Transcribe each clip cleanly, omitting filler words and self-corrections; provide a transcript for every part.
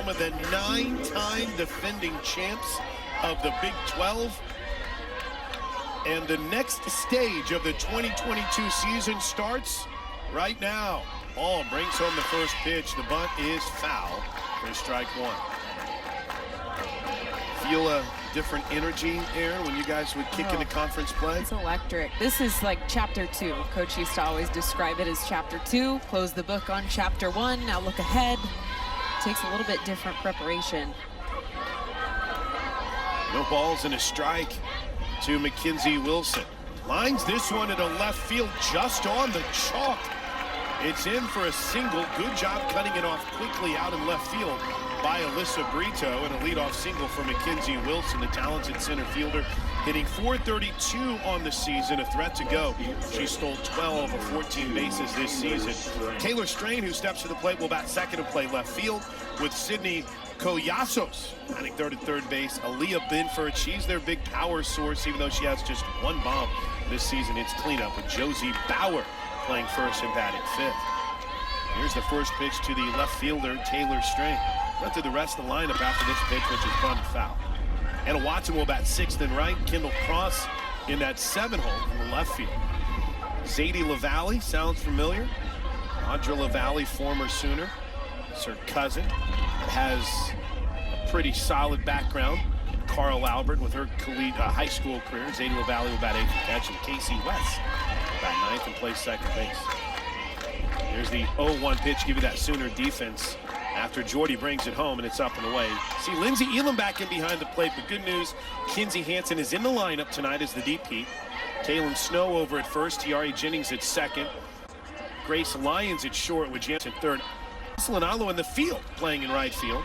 some of the 9-time defending champs of the Big 12. And the next stage of the 2022 season starts right now. Ball brings home the first pitch. The bunt is foul for strike one. Feel a different energy, Aaron, when you guys would kick into conference play? It's electric. This is like chapter 2. Coach used to always describe it as chapter 2. Close the book on chapter 1. Now look ahead. Takes a little bit different preparation. No balls and a strike to Mackenzie Wilson. Lines this one at a left field just on the chalk. It's in for a single. Good job cutting it off quickly out in left field by Alyssa Brito, and a leadoff single for Mackenzie Wilson, the talented center fielder, hitting .432 on the season, a threat to go. She stole 12 of 14 bases this season. Taylor Strain, who steps to the plate, will bat second and play left field, with Sydney Koyasos batting third at third base. Aaliyah Binford, she's their big power source, even though she has just one bomb this season. It's cleanup with Josie Bauer playing first and batting fifth. Here's the first pitch to the left fielder, Taylor Strain. Run through the rest of the lineup after this pitch, which is bunt foul. Anna Watson will bat sixth and right. Kendall Cross in that 7-hole in the left field. Zadie LaValle sounds familiar. Audra LaValle, former Sooner. It's her cousin. Has a pretty solid background. Carl Albert with her high school career. Zadie LaValle will bat eighth and catch, and Casey West will bat ninth and play second base. Here's the 0-1 pitch, give you that Sooner defense after Jordy brings it home, and it's up and away. See Lindsey Elam back in behind the plate, but good news, Kinsey Hansen is in the lineup tonight as the DP. Kaylin Snow over at first, Tiari Jennings at second. Grace Lyons at short with Jansen third. Solanalo in the field, playing in right field.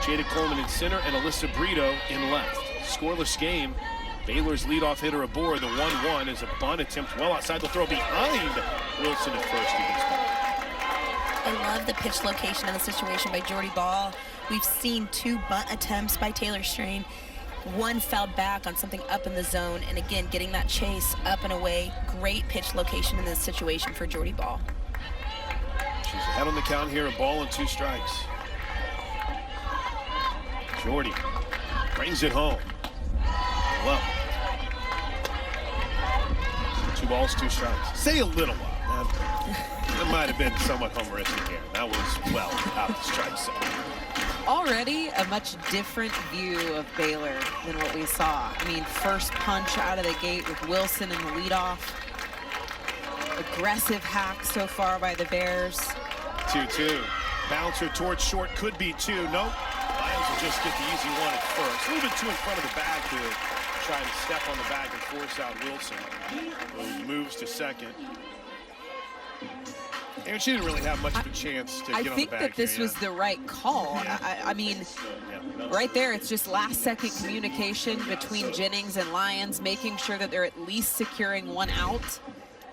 Jada Coleman in center, and Alyssa Brito in left. Scoreless game. Baylor's leadoff hitter aboard. The 1-1 is a bunt attempt well outside the throw behind Wilson at first. He gets back. I love the pitch location and the situation by Jordy Ball. We've seen 2 bunt attempts by Taylor Strain. One fouled back on something up in the zone, and again, getting that chase up and away. Great pitch location in this situation for Jordy Ball. She's ahead on the count here, a ball and 2 strikes. Jordy brings it home. Well, 2 balls, 2 strikes. Say a little while. That might have been somewhat homeristic here. That was well out the strike zone. Already a much different view of Baylor than what we saw. I mean, first punch out of the gate with Wilson in the leadoff. Aggressive hack so far by the Bears. 2-2. Bouncer towards short, could be 2. Nope. Lions will just get the easy one at first. A little bit too in front of the bag to try to step on the bag and force out Wilson. He moves to second. And she didn't really have much of a chance to get on the bag. I think that this was the right call. Yeah. I mean, right there, it's just last-second communication between Jennings and Lyons, making sure that they're at least securing one out.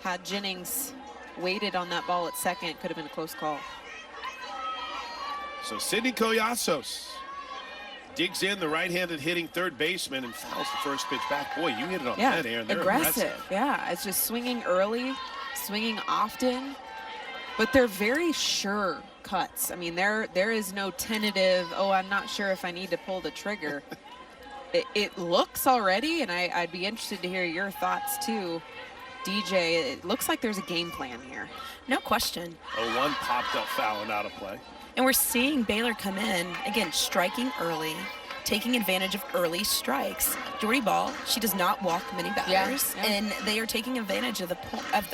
Had Jennings waited on that ball at second, could have been a close call. So Sydney Koyasos digs in, the right-handed hitting third baseman, and fouls the first pitch back. Boy, you hit it on the head, Aaron. They're aggressive. Yeah, it's just swinging early, swinging often, but they're very sure cuts. I mean, there is no tentative, oh, I'm not sure if I need to pull the trigger. it looks already, and I'd be interested to hear your thoughts too, DJ. It looks like there's a game plan here. No question. 0-1 popped up foul and out of play. And we're seeing Baylor come in, again, striking early, taking advantage of early strikes. Jordy Ball, she does not walk many batters, and they are taking advantage of the fact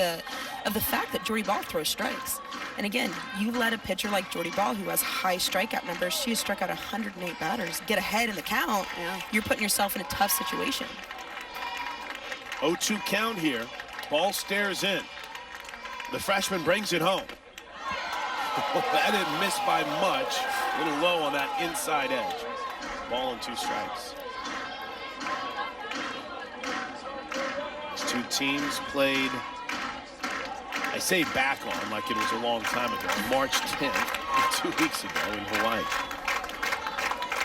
that Jordy Ball throws strikes. And again, you let a pitcher like Jordy Ball, who has high strikeout numbers, she has struck out 108 batters, get ahead in the count, you're putting yourself in a tough situation. 0-2 count here. Ball stares in. The freshman brings it home. That didn't miss by much. A little low on that inside edge. Ball and 2 strikes. These 2 teams played, I say back on like it was a long time ago, March 10th, 2 weeks ago in Hawaii.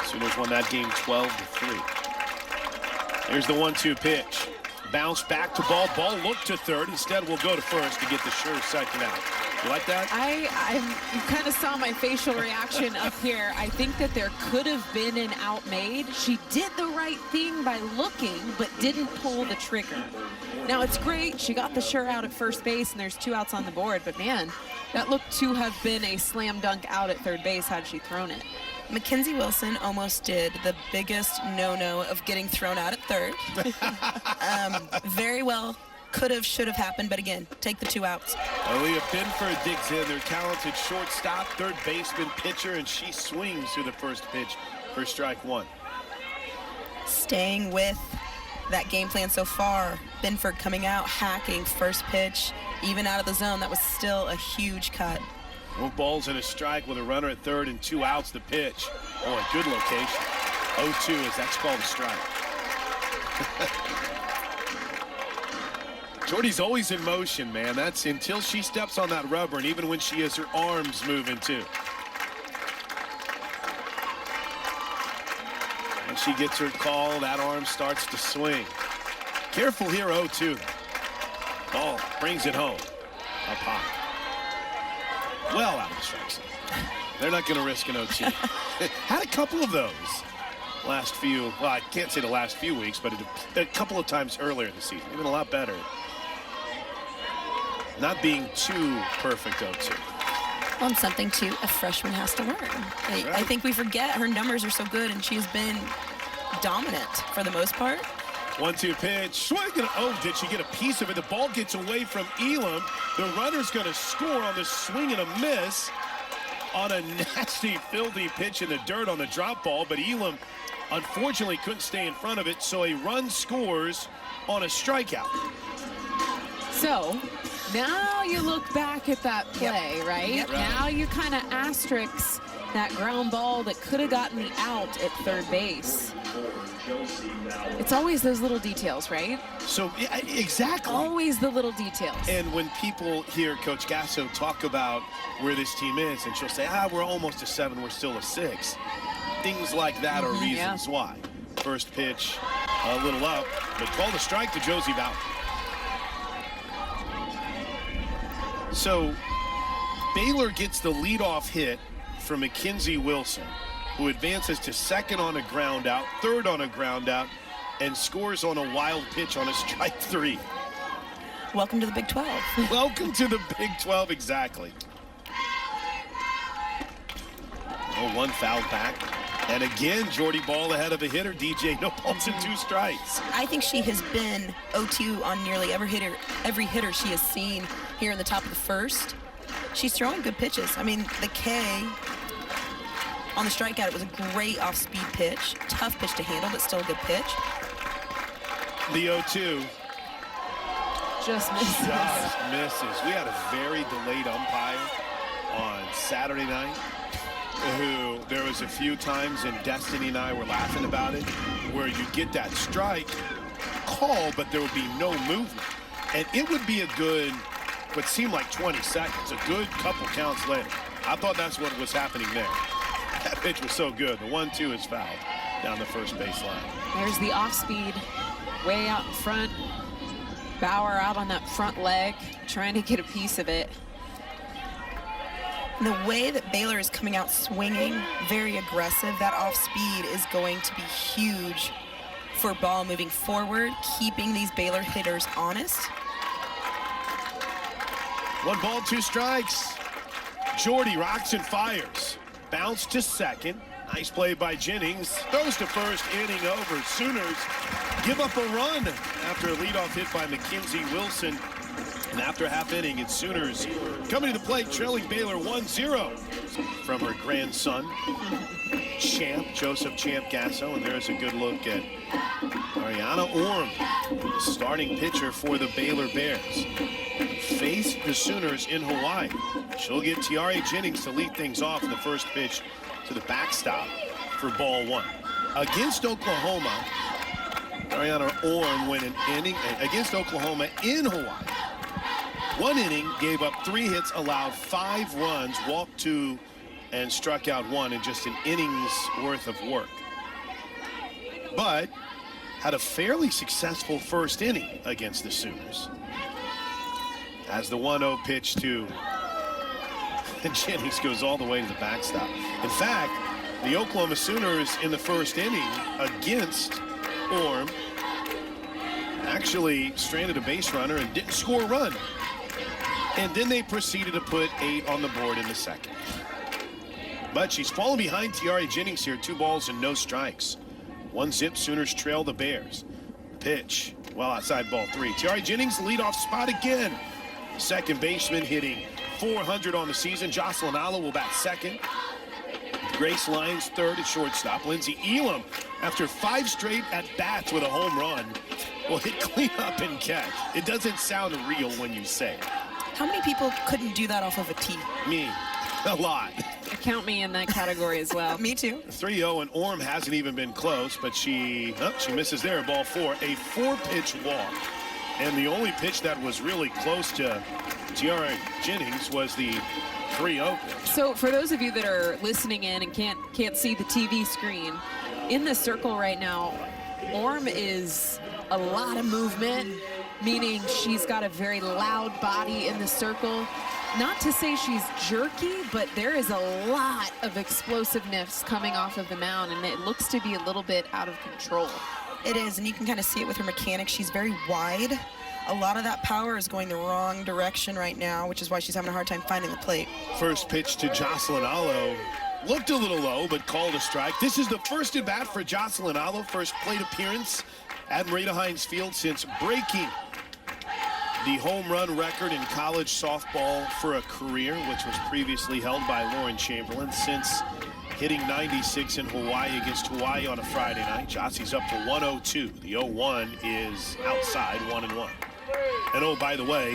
Sooners won that game 12-3. Here's the 1-2 pitch. Bounce back to ball. Ball looked to third. Instead, we'll go to first to get the sure second out. You like that? I You kind of saw my facial reaction up here. I think that there could have been an out made. She did the right thing by looking, but didn't pull the trigger. Now, it's great. She got the sure out at first base, and there's 2 outs on the board. But, man, that looked to have been a slam dunk out at third base had she thrown it. Mackenzie Wilson almost did the biggest no-no of getting thrown out at third. Very well could have, should have happened, but again, take the 2 outs. Aaliyah Binford digs in, their talented shortstop, third baseman, pitcher, and she swings through the first pitch for strike 1. Staying with that game plan so far, Binford coming out, hacking, first pitch, even out of the zone. That was still a huge cut. 4 balls and a strike with a runner at third and 2 outs the pitch. Oh, a good location. 0-2 as that's called a strike. Jordy's always in motion, man. That's until she steps on that rubber, and even when she has her arms moving too. When she gets her call, that arm starts to swing. Careful here, 0-2. Ball brings it home. Up high. Well out of the strike zone. They're not going to risk an OT. Had a couple of those last few, well, I can't say the last few weeks, but a couple of times earlier this season. Even a lot better. Not being too perfect, 0-2. On something, too, a freshman has to learn. I think we forget her numbers are so good, and she's been dominant for the most part. 1-2 pitch. Swing. Oh, did she get a piece of it? The ball gets away from Elam. The runner's going to score on the swing and a miss on a nasty, filthy pitch in the dirt on the drop ball. But Elam, unfortunately, couldn't stay in front of it, so a run scores on a strikeout. So now you look back at that play, right? Yep. Now you kind of asterisk that ground ball that could have gotten the out at third base. It's always those little details, right? So, yeah, exactly. Always the little details. And when people hear Coach Gasso talk about where this team is, and she'll say, we're almost a 7, we're still a 6. Things like that are reasons why. First pitch, a little up, but called a strike to Josie Bauer. So Baylor gets the leadoff hit from Mackenzie Wilson, who advances to second on a ground out, third on a ground out, and scores on a wild pitch on a strike 3. Welcome to the Big 12. Welcome to the Big 12, exactly. Oh, 1 foul back. And again, Jordy Ball ahead of a hitter. DJ, no balls and 2 strikes. I think she has been 0-2 on nearly every hitter she has seen here in the top of the first. She's throwing good pitches. I mean, the K on the strikeout, it was a great off-speed pitch. Tough pitch to handle, but still a good pitch. The 0-2. Just misses. Just misses. We had a very delayed umpire on Saturday night who there was a few times, and Destiny and I were laughing about it, where you get that strike call, but there would be no movement. And it would be a good, what seemed like 20 seconds, a good couple counts later. I thought that's what was happening there. That pitch was so good. The 1-2 is fouled down the first baseline. There's the off-speed way out in front. Bauer out on that front leg, trying to get a piece of it. The way that Baylor is coming out swinging, very aggressive, that off-speed is going to be huge for ball moving forward, keeping these Baylor hitters honest. 1 ball, 2 strikes. Jordy rocks and fires. Bounce to second. Nice play by Jennings. Throws to first, inning over. Sooners give up a run after a leadoff hit by Mackenzie Wilson. And after half inning, it's Sooners coming to the plate, trailing Baylor 1-0 from her grandson, Joseph Champ Gasso. And there's a good look at Ariana Orm, the starting pitcher for the Baylor Bears. Face the Sooners in Hawaii. She'll get Tiare Jennings to lead things off in the first pitch to the backstop for ball 1. Against Oklahoma, Ariana Orm went an inning against Oklahoma in Hawaii. 1 inning, gave up 3 hits, allowed 5 runs, walked 2, and struck out 1 in just an inning's worth of work. But had a fairly successful first inning against the Sooners. As the 1-0 pitch to And Jennings goes all the way to the backstop. In fact, the Oklahoma Sooners in the first inning against Orm actually stranded a base runner and didn't score a run. And then they proceeded to put 8 on the board in the second. But she's fallen behind Tiare Jennings here, 2 balls and no strikes. 1-zip, Sooners trail the Bears. Pitch, well outside ball 3. Tiare Jennings, leadoff spot again. Second baseman hitting .400 on the season. Jocelyn Allo will bat second. Grace Lyons third at shortstop. Lindsey Elam, after 5 straight at-bats with a home run, will hit cleanup and catch. It doesn't sound real when you say it. How many people couldn't do that off of a tee? Me. A lot. Count me in that category as well. Me too. 3-0, and Orm hasn't even been close, but she misses there. Ball 4, a 4-pitch walk. And the only pitch that was really close to Tiare Jennings was the 3-0 pitch. So for those of you that are listening in and can't see the TV screen, in the circle right now, Orm is a lot of movement, meaning she's got a very loud body in the circle. Not to say she's jerky, but there is a lot of explosiveness coming off of the mound, and it looks to be a little bit out of control. It is, and you can kind of see it with her mechanics. She's very wide. A lot of that power is going the wrong direction right now, which is why she's having a hard time finding the plate. First pitch to Jocelyn Allo. Looked a little low, but called a strike. This is the first at bat for Jocelyn Allo. First plate appearance at Marita Hines Field since breaking the home run record in college softball for a career, which was previously held by Lauren Chamberlain. Since hitting 96 in Hawaii against Hawaii on a Friday night, Jossie's up to 102. The 0-1 is outside, 1-1. And oh, by the way,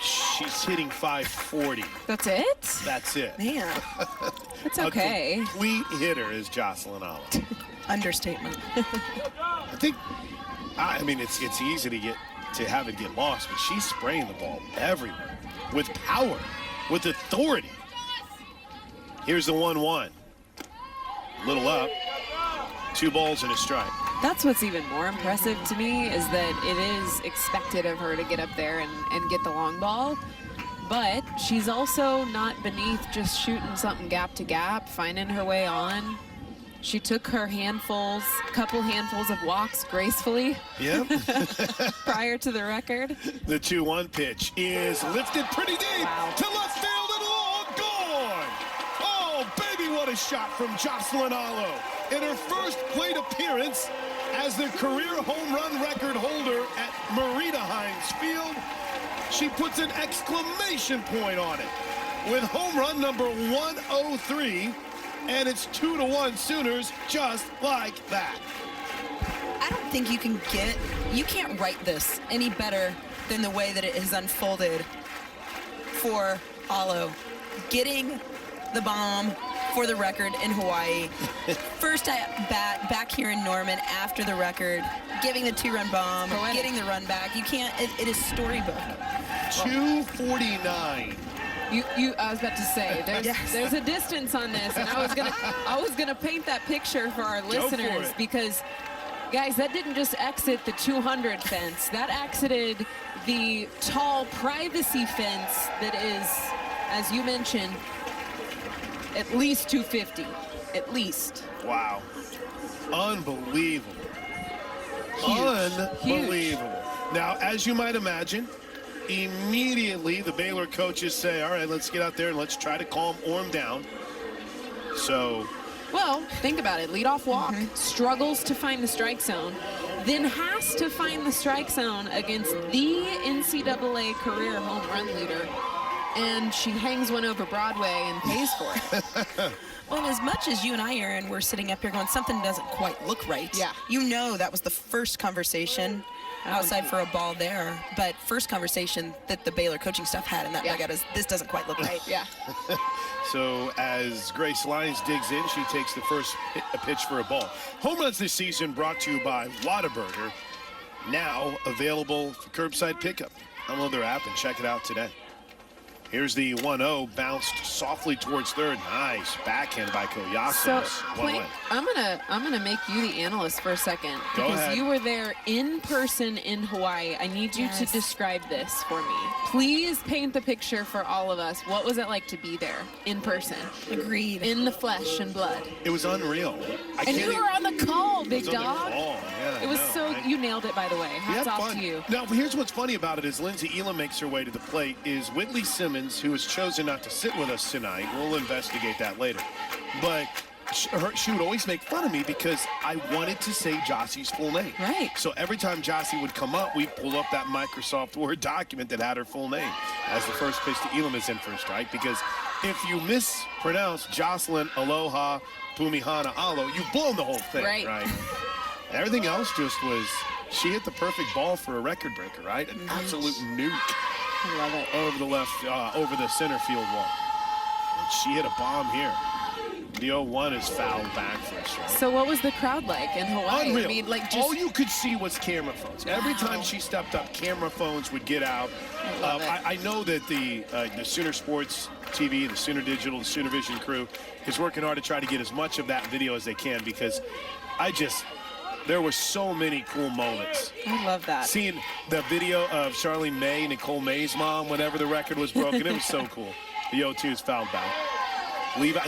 she's hitting .540. That's it? That's it. Man, That's okay. A complete hitter is Jocelyn Allo. understatement. I mean, it's easy to have it get lost, but she's spraying the ball everywhere with power, with authority. Here's the 1-1. Little up. 2 balls and a strike. That's what's even more impressive to me, is that it is expected of her to get up there and get the long ball. But she's also not beneath just shooting something gap to gap, finding her way on. She took her couple handfuls of walks gracefully. Yep. Prior to the record. The 2-1 pitch is lifted pretty deep to left field and long gone. Oh, baby, what a shot from Jocelyn Allo in her first plate appearance as the career home run record holder at Marita Hines Field. She puts an exclamation point on it with home run number 103. And it's 2-1 Sooners, just like that. I don't think you can't write this any better than the way that it has unfolded for Allo. Getting the bomb for the record in Hawaii. First at bat back here in Norman after the record, giving the 2-run bomb, getting the run back. You can't, it is storybook. 249. I was about to say there's a distance on this, and I was gonna paint that picture for our listeners, because guys, that didn't just exit the 200 fence, that exited the tall privacy fence that is, as you mentioned, at least 250, at least. Wow, unbelievable. Huge. Unbelievable. Now, as you might imagine, immediately the Baylor coaches say, all right, let's get out there and let's try to calm Orm down. So, well, think about it. Leadoff walk, struggles to find the strike zone, then has to find the strike zone against the NCAA career home run leader, and she hangs one over Broadway and pays for it. Well, as much as you and I, Aaron, were sitting up here going, something doesn't quite look right. Yeah. You know that was the first conversation outside for a ball there, but first conversation that the Baylor coaching staff had in that dugout is, this doesn't quite look right. Yeah. So as Grace Lyons digs in, she takes the first pitch for a ball. Home runs this season brought to you by Whataburger, now available for curbside pickup. Download their app and check it out today. Here's the 1-0, bounced softly towards third. Nice backhand by Koyasis. So, One way. I'm gonna make you the analyst for a second Go because ahead. you were there in person in Hawaii. I need you to Yes. describe this for me. Please paint the picture for all of us. What was it like to be there in person, Agreed. in the flesh and blood? It was unreal. And you were on the call, big It was on the dog. call, yeah, It was I so know. you nailed it, by the way. We Hats had off fun. to you. Now, here's what's funny about it is Lindsay Elam makes her way to the plate. Is Whitley Simmons, who has chosen not to sit with us tonight. We'll investigate that later. But she would always make fun of me because I wanted to say Jossie's full name. Right. So every time Jossie would come up, we'd pull up that Microsoft Word document that had her full name as the first pitch to Elam is in for a strike. Because if you mispronounce Jocelyn Aloha Pumihana Alo, you've blown the whole thing, Right. Everything else just was, she hit the perfect ball for a record breaker, right? An absolute nuke I love it. over the over the center field wall. And she hit a bomb here. The 0-1 is fouled back for a strike. So what was the crowd like in Hawaii? Unreal. I mean, like just all you could see was camera phones. Every Wow. time she stepped up, camera phones would get out. I love it. I know that the Sooner Sports TV, the Sooner Digital, the Sooner Vision crew is working hard to try to get as much of that video as they can because there were so many cool moments. I love that. Seeing the video of Charlene May, Nicole May's mom, whenever the record was broken, it was so cool. The 0-2 is fouled back.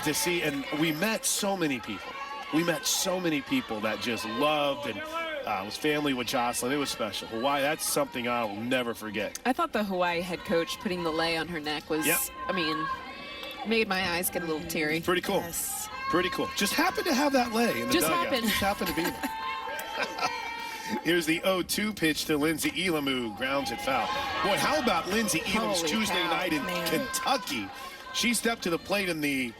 To see, and we met so many people. We met so many people that just loved and was family with Jocelyn. It was special. Hawaii, that's something I will never forget. I thought the Hawaii head coach putting the lei on her neck was, Yep. I mean, made my eyes get a little teary. Pretty cool. Yes. Pretty cool. Just happened to have that lay in the Just dugout. happened. Just happened to be there. Here's the 0-2 pitch to Lindsay Elam, who grounds it foul. Boy, how about Lindsay Elam's Holy Tuesday cow, night in man. Kentucky? She stepped to the plate in the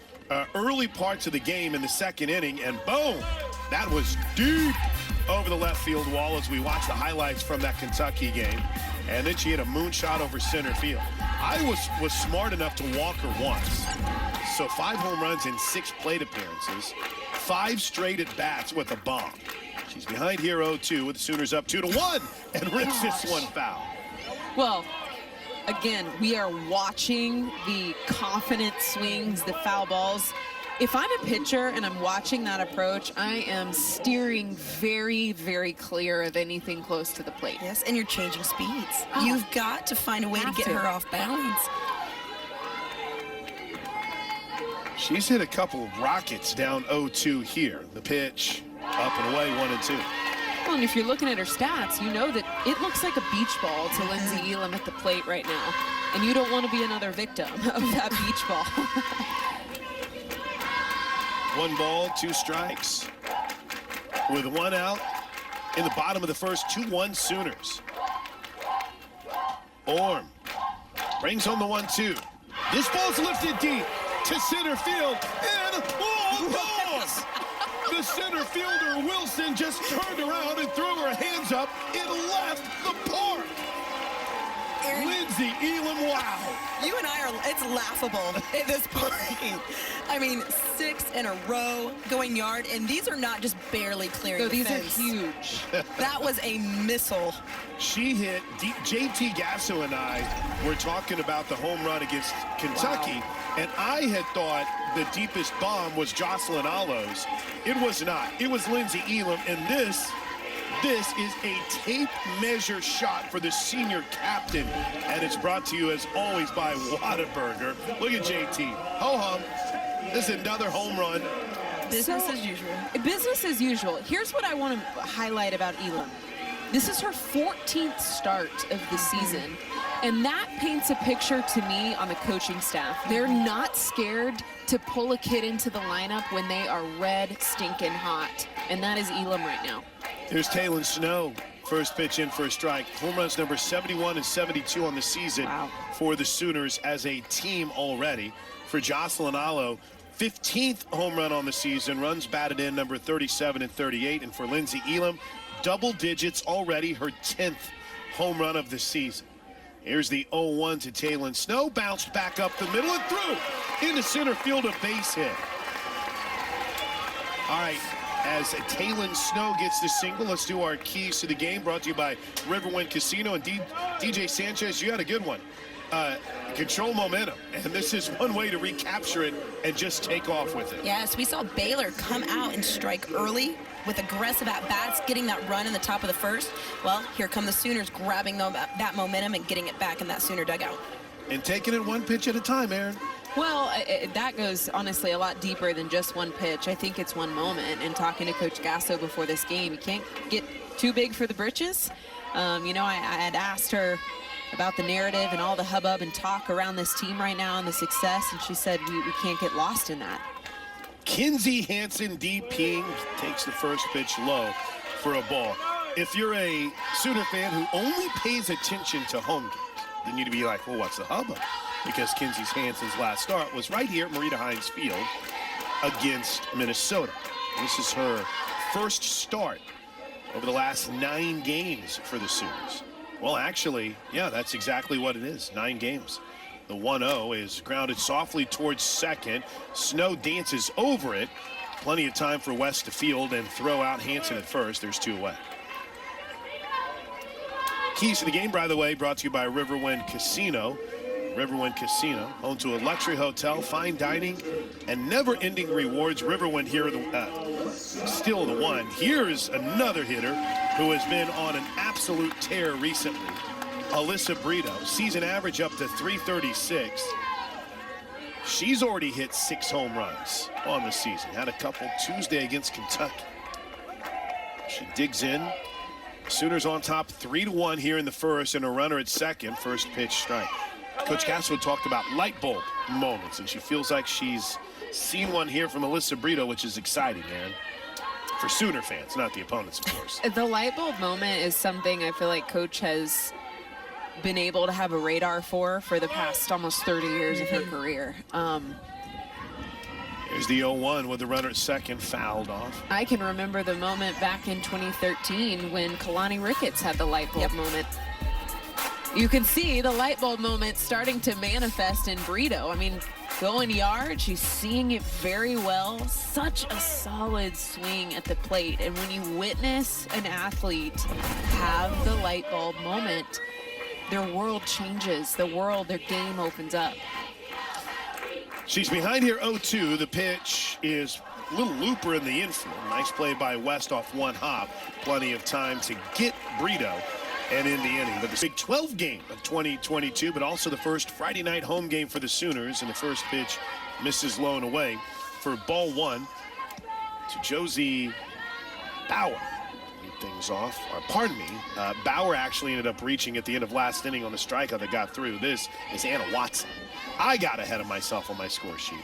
early parts of the game in the second inning, and boom, that was deep over the left field wall as we watch the highlights from that Kentucky game. And then she hit a moonshot over center field. I was smart enough to walk her once. So 5 home runs in 6 plate appearances, 5 straight at bats with a bomb. She's behind here 0-2 with the Sooners up 2-1 and rips this one foul. Well, again, we are watching the confident swings, the foul balls. If I'm a pitcher and I'm watching that approach, I am steering very, very clear of anything close to the plate. Yes, and you're changing speeds. Oh. You've got to find a way to Have get to. her off balance. She's hit a couple of rockets down 0-2 here. The pitch up and away 1-2. Well, and if you're looking at her stats, you know that it looks like a beach ball to Lindsay Elam at the plate right now. And you don't want to be another victim of that beach ball. 1 ball, 2 strikes. With 1 out in the bottom of the first, 2-1 Sooners. Orm brings home the 1-2. This ball's lifted deep to center field, and balls! The center fielder, Wilson, just turned around and threw her hands up. It left the park. Aaron, Lindsay Elam, wow. you and I it's laughable at this point. I mean, 6 in a row going yard, and these are not just barely clearing So the these are fence. huge. That was a missile. She hit, JT Gasso and I were talking about the home run against Kentucky, and I had thought the deepest bomb was Jocelyn Alo's. It was not. It was Lindsay Elam, and this is a tape measure shot for the senior captain, and it's brought to you as always by Whataburger. Look at JT. Ho-hum. This is another home run. Business So- as usual. Business as usual. Here's what I want to highlight about Elam. This is her 14th start of the season, and that paints a picture to me on the coaching staff. They're not scared to pull a kid into the lineup when they are red, stinking hot, and that is Elam right now. Here's Taylor Snow. First pitch in for a strike. Home runs number 71 and 72 on the season for the Sooners as a team already. For Jocelyn Alo, 15th home run on the season. Runs batted in number 37 and 38. And for Lindsay Elam, double digits already, her 10th home run of the season. Here's the 0-1 to Taylor Snow. Bounced back up the middle and through into center field, a base hit. All right. As Taylor Snow gets the single, let's do our keys to the game, brought to you by Riverwind Casino. And DJ Sanchez, you had a good one. control momentum, and this is one way to recapture it and just take off with it. Yes, we saw Baylor come out and strike early with aggressive at-bats, getting that run in the top of the first. Well, here come the Sooners grabbing that momentum and getting it back in that Sooner dugout. And taking it one pitch at a time, Aaron. Well, that goes, honestly, a lot deeper than just one pitch. I think it's one moment. And talking to Coach Gasso before this game, you can't get too big for the britches. You know, I had asked her about the narrative and all the hubbub and talk around this team right now and the success, and she said we can't get lost in that. Kinsey Hansen DPing takes the first pitch low for a ball. If you're a Sooner fan who only pays attention to home games, then you'd be like, well, what's the hubbub? Because Kinsey Hansen's last start was right here at Marita Hines Field against Minnesota. This is her first start over the last 9 games for the Sooners. Well, actually, yeah, that's exactly what it is, 9 games. The 1-0 is grounded softly towards second. Snow dances over it. Plenty of time for West to field and throw out Hansen at first. There's 2 away. Keys to the game, by the way, brought to you by Riverwind Casino. Riverwind Casino, home to a luxury hotel, fine dining, and never-ending rewards. Riverwind here, still the one. Here's another hitter who has been on an absolute tear recently. Alyssa Brito, season average up to 336. She's already hit 6 home runs on the season. Had a couple Tuesday against Kentucky. She digs in. Sooners on top 3-1 here in the first, and a runner at second. First pitch strike. Coach Gasso talked about light bulb moments, and she feels like she's seen one here from Alyssa Brito, which is exciting, Aaron. For Sooner fans, not the opponents, of course. The light bulb moment is something I feel like Coach has been able to have a radar for the past almost 30 years of her career. Here's the 0-1 with the runner at second, fouled off. I can remember the moment back in 2013 when Kalani Ricketts had the light bulb moment. You can see the light bulb moment starting to manifest in Brito. I mean, going yard, she's seeing it very well. Such a solid swing at the plate. And when you witness an athlete have the light bulb moment, their world changes. Their game opens up. She's behind here 0-2. The pitch is a little looper in the infield. Nice play by West off one hop. Plenty of time to get Brito and in the inning. But the Big 12 game of 2022, but also the first Friday night home game for the Sooners. And the first pitch misses low and away for ball 1 to Josie Bauer. Lead things off. Or pardon me, Bauer actually ended up reaching at the end of last inning on the strikeout that got through. This is Anna Watson. I got ahead of myself on my score sheet.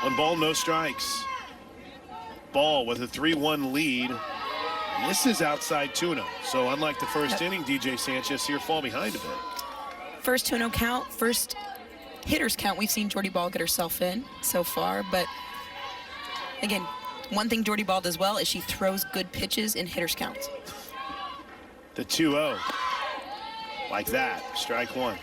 1 ball, no strikes. Ball with a 3-1 lead. This is outside 2-0. So unlike the first inning, DJ Sanchez here fall behind a bit. First 2-0 count, first hitters count we've seen Jordy Ball get herself in so far. But again, one thing Jordy Ball does well is she throws good pitches in hitters counts. The 2-0. Like that. Strike 1.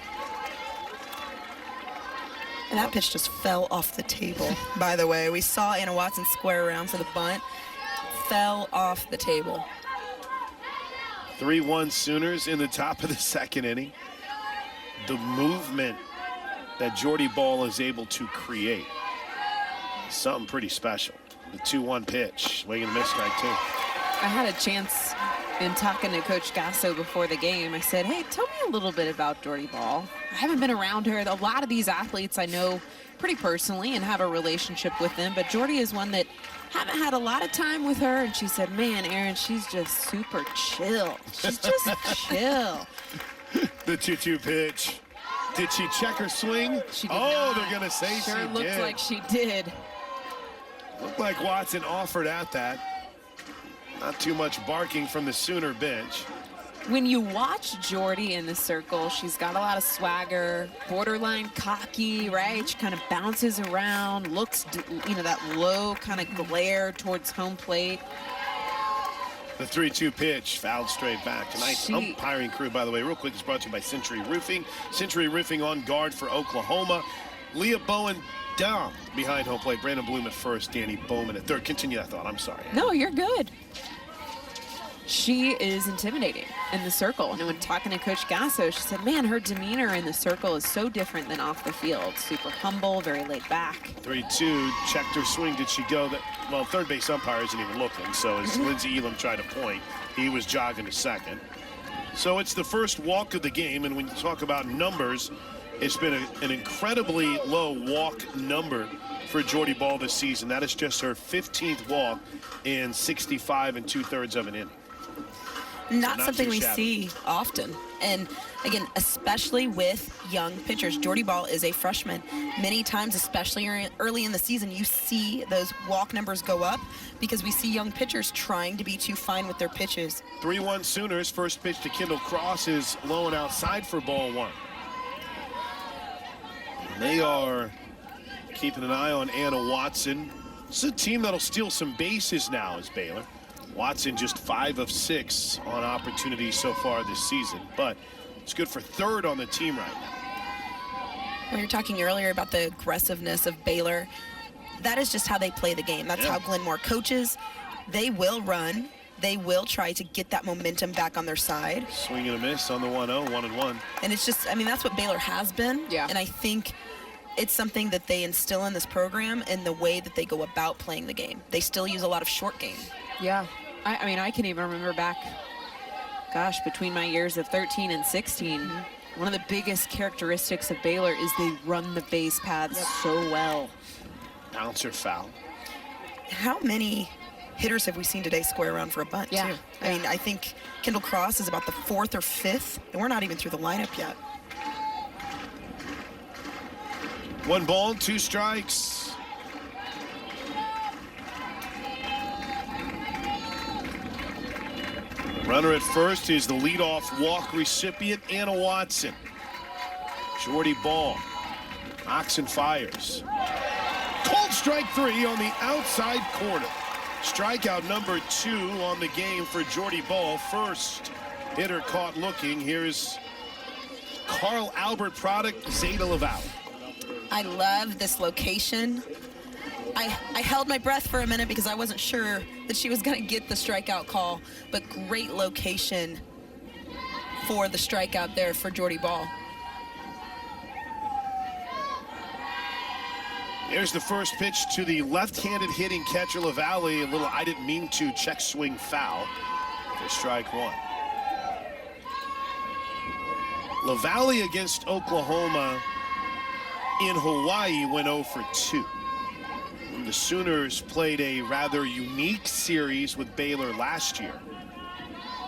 And that pitch just fell off the table, by the way. We saw Anna Watson square around for the bunt. Fell off the table. 3-1 Sooners in the top of the second inning. The movement that Jordy Ball is able to create is something pretty special. The 2-1 pitch, swing and a miss, strike 2. I had a chance in talking to Coach Gasso before the game. I said, hey, tell me a little bit about Jordy Ball. I haven't been around her. A lot of these athletes I know pretty personally and have a relationship with them, but Jordy is one that haven't had a lot of time with her. And she said, man, Aaron, she's just super chill. She's just chill. The 2-2 pitch. Did she check her swing? She did not. They're going to say sure she looks did. like she did. Looked like Watson offered at that. Not too much barking from the Sooner bench. When you watch Jordy in the circle, she's got a lot of swagger, borderline cocky, right? She kind of bounces around, looks, you know, that low kind of glare towards home plate. The 3-2 pitch, fouled straight back. Tonight's umpiring crew, by the way, real quick, is brought to you by Century Roofing. Century Roofing on guard for Oklahoma. Leah Bowen down behind home plate. Brandon Bloom at first, Danny Bowman at third. Continue that thought, I'm sorry. No, you're good. She is intimidating in the circle. And when talking to Coach Gasso, she said, man, her demeanor in the circle is so different than off the field. Super humble, very laid back. 3-2, checked her swing. Did she go? Well, third base umpire isn't even looking. So as Lindsey Elam tried to point, he was jogging to second. So it's the first walk of the game. And when you talk about numbers, it's been an incredibly low walk number for Jordy Ball this season. That is just her 15th walk in 65 2/3 of an inning. Not something we see often. And again, especially with young pitchers. Jordy Ball is a freshman. Many times, especially early in the season, you see those walk numbers go up because we see young pitchers trying to be too fine with their pitches. 3-1 Sooners. First pitch to Kendall Cross is low and outside for ball one. And they are keeping an eye on Anna Watson. This is a team that'll steal some bases now as Baylor. Watson just 5 of 6 on opportunities so far this season, but it's good for third on the team right now. We were talking earlier about the aggressiveness of Baylor. That is just how they play the game. That's how Glenmore coaches. They will run. They will try to get that momentum back on their side. Swing and a miss on the 1-0, 1-1. And it's just, I mean, that's what Baylor has been. Yeah. And I think it's something that they instill in this program and the way that they go about playing the game. They still use a lot of short game. Yeah. I mean, I can even remember back, gosh, between my years of 13 and 16, one of the biggest characteristics of Baylor is they run the base paths so well. Bouncer foul. How many hitters have we seen today square around for a bunt, too? I mean, I think Kendall Cross is about the 4th or 5th, and we're not even through the lineup yet. 1 ball, 2 strikes. Runner at first is the leadoff walk recipient, Anna Watson. Jordy Ball knocks and fires. Called strike 3 on the outside corner. Strikeout number 2 on the game for Jordy Ball. First hitter caught looking. Here's Carl Albert product, Zeta LaValle. I love this location. I held my breath for a minute because I wasn't sure that she was going to get the strikeout call, but great location for the strikeout there for Jordy Ball. There's the first pitch to the left-handed hitting catcher LaValle. A little I didn't mean to check swing foul for strike 1. LaValle against Oklahoma in Hawaii went 0 for 2. The Sooners played a rather unique series with Baylor last year,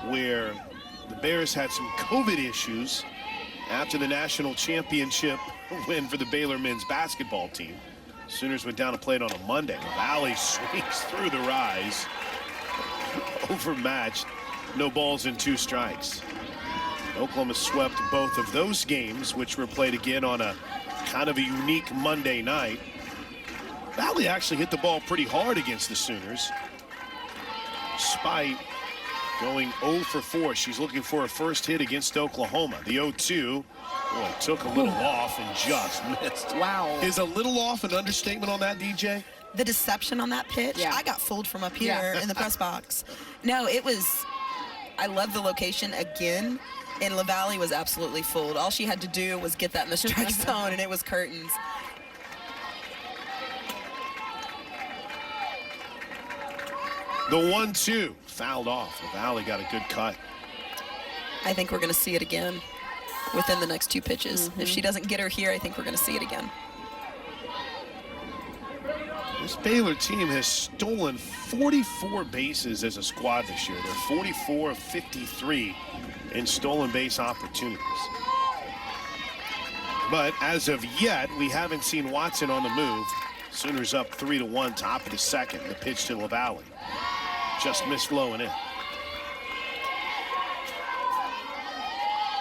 where the Bears had some COVID issues after the national championship win for the Baylor men's basketball team. Sooners went down and played on a Monday. Valley swings through the rise. Overmatched. No balls and 2 strikes. Oklahoma swept both of those games, which were played again on a kind of a unique Monday night. Valley actually hit the ball pretty hard against the Sooners, despite going 0 for 4. She's looking for a first hit against Oklahoma. The 0-2, boy, took a little off and just missed. Wow. Is a little off an understatement on that, DJ? The deception on that pitch, I got fooled from up here in the press box. No, it was, I love the location again, and LaValle was absolutely fooled. All she had to do was get that in the strike zone, and it was curtains. The 1-2 fouled off. LaValle got a good cut. I think we're going to see it again within the next 2 pitches. If she doesn't get her here, I think we're going to see it again. This Baylor team has stolen 44 bases as a squad this year. They're 44 of 53 in stolen base opportunities. But as of yet, we haven't seen Watson on the move. Sooners up 3-1, top of the second. The pitch to LaValle. Just missed low and in.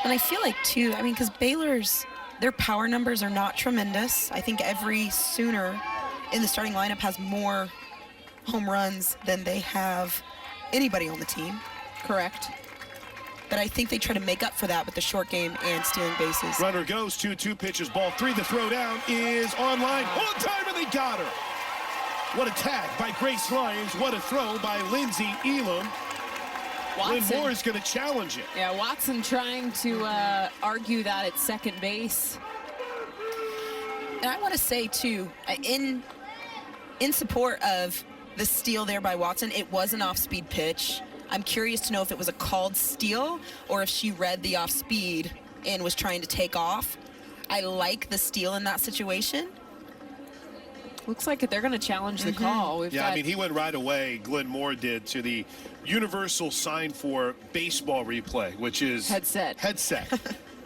And I feel like, too, I mean, because Baylor's, their power numbers are not tremendous. I think every Sooner in the starting lineup has more home runs than they have anybody on the team. Correct. But I think they try to make up for that with the short game and stealing bases. Runner goes, 2-2 pitches, ball 3. The throw down is on line. On time, and they got her. What a tag by Grace Lyons. What a throw by Lindsey Elam. Lynn Moore is going to challenge it. Yeah, Watson trying to argue that at second base. And I want to say, too, in support of the steal there by Watson, it was an off-speed pitch. I'm curious to know if it was a called steal or if she read the off-speed and was trying to take off. I like the steal in that situation. Looks like they're going to challenge the call. I mean, he went right away, Glenn Moore did, to the universal sign for baseball replay, which is headset.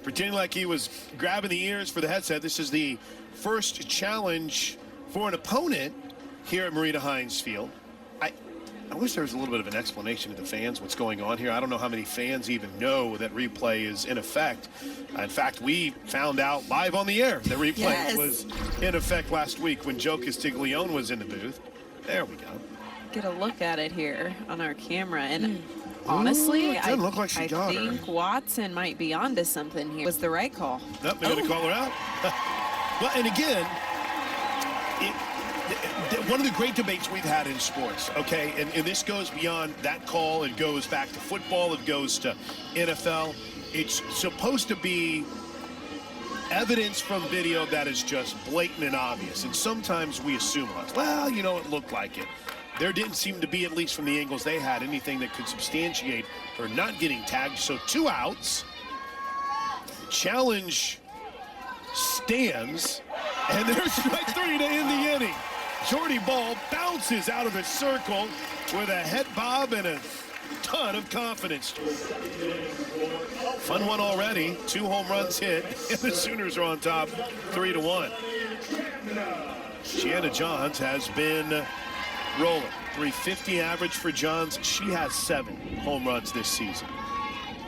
Pretending like he was grabbing the ears for the headset. This is the first challenge for an opponent here at Marita Hines Field. I wish there was a little bit of an explanation to the fans what's going on here. I don't know how many fans even know that replay is in effect. In fact, we found out live on the air that replay was in effect last week when Joe Castiglione was in the booth. There we go. Get a look at it here on our camera. And honestly, it doesn't look like she got her. I think Watson might be onto something here. Was the right call. Nope, they're going to call her out. Well, and again, one of the great debates we've had in sports, okay, and this goes beyond that call. It goes back to football. It goes to NFL. It's supposed to be evidence from video that is just blatant and obvious. And sometimes we assume, well, you know, it looked like it. There didn't seem to be, at least from the angles they had, anything that could substantiate her not getting tagged. So 2 outs. Challenge stands. And there's strike 3 to end the inning. Jordy Ball bounces out of the circle with a head bob and a ton of confidence. Fun one already. 2 home runs hit, and the Sooners are on top 3-1. Gianna Johns has been rolling. 350 average for Johns. She has 7 home runs this season.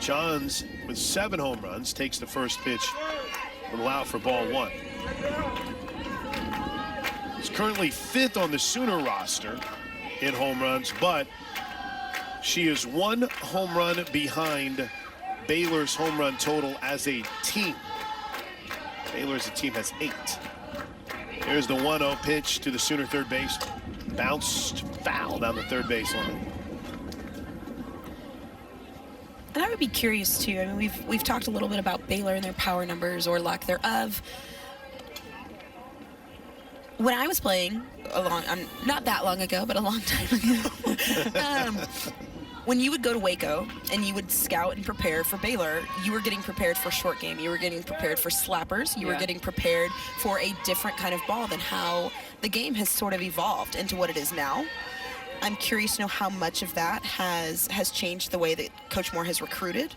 Johns, with 7 home runs, takes the first pitch. Little out for ball 1. She's currently 5th on the Sooner roster in home runs, but she is 1 home run behind Baylor's home run total as a team. Baylor as a team has 8. Here's the 1-0 pitch to the Sooner third base. Bounced foul down the third baseline. And I would be curious too. I mean, we've talked a little bit about Baylor and their power numbers or lack thereof. When I was playing not that long ago, but a long time ago, when you would go to Waco and you would scout and prepare for Baylor, you were getting prepared for short game. You were getting prepared for slappers. You were getting prepared for a different kind of ball than how the game has sort of evolved into what it is now. I'm curious to know how much of that has changed the way that Coach Moore has recruited.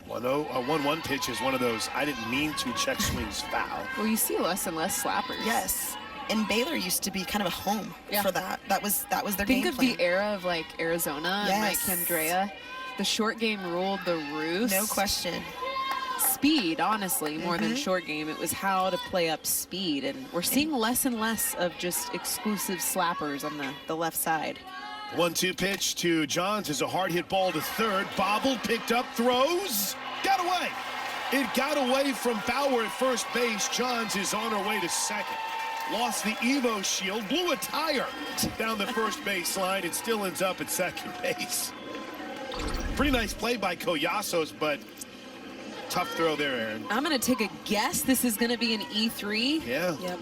1-1 pitch is one of those I didn't mean to check swings foul. Well, you see less and less slappers. Yes. And Baylor used to be kind of a home for that. That was their game plan. Think of the era of like Arizona and Mike Candrea. The short game ruled the roost. No question. Speed, honestly, more than short game. It was how to play up speed. And we're seeing less and less of just exclusive slappers on the left side. 1-2 pitch to Johns is a hard hit ball to third. Bobbled, picked up, throws. Got away. It got away from Bauer at first base. Johns is on her way to second. Lost the Evo shield, blew a tire down the first baseline. It still ends up at second base. Pretty nice play by Collasos, but tough throw there, Aaron. I'm going to take a guess this is going to be an E3. Yeah. Yep.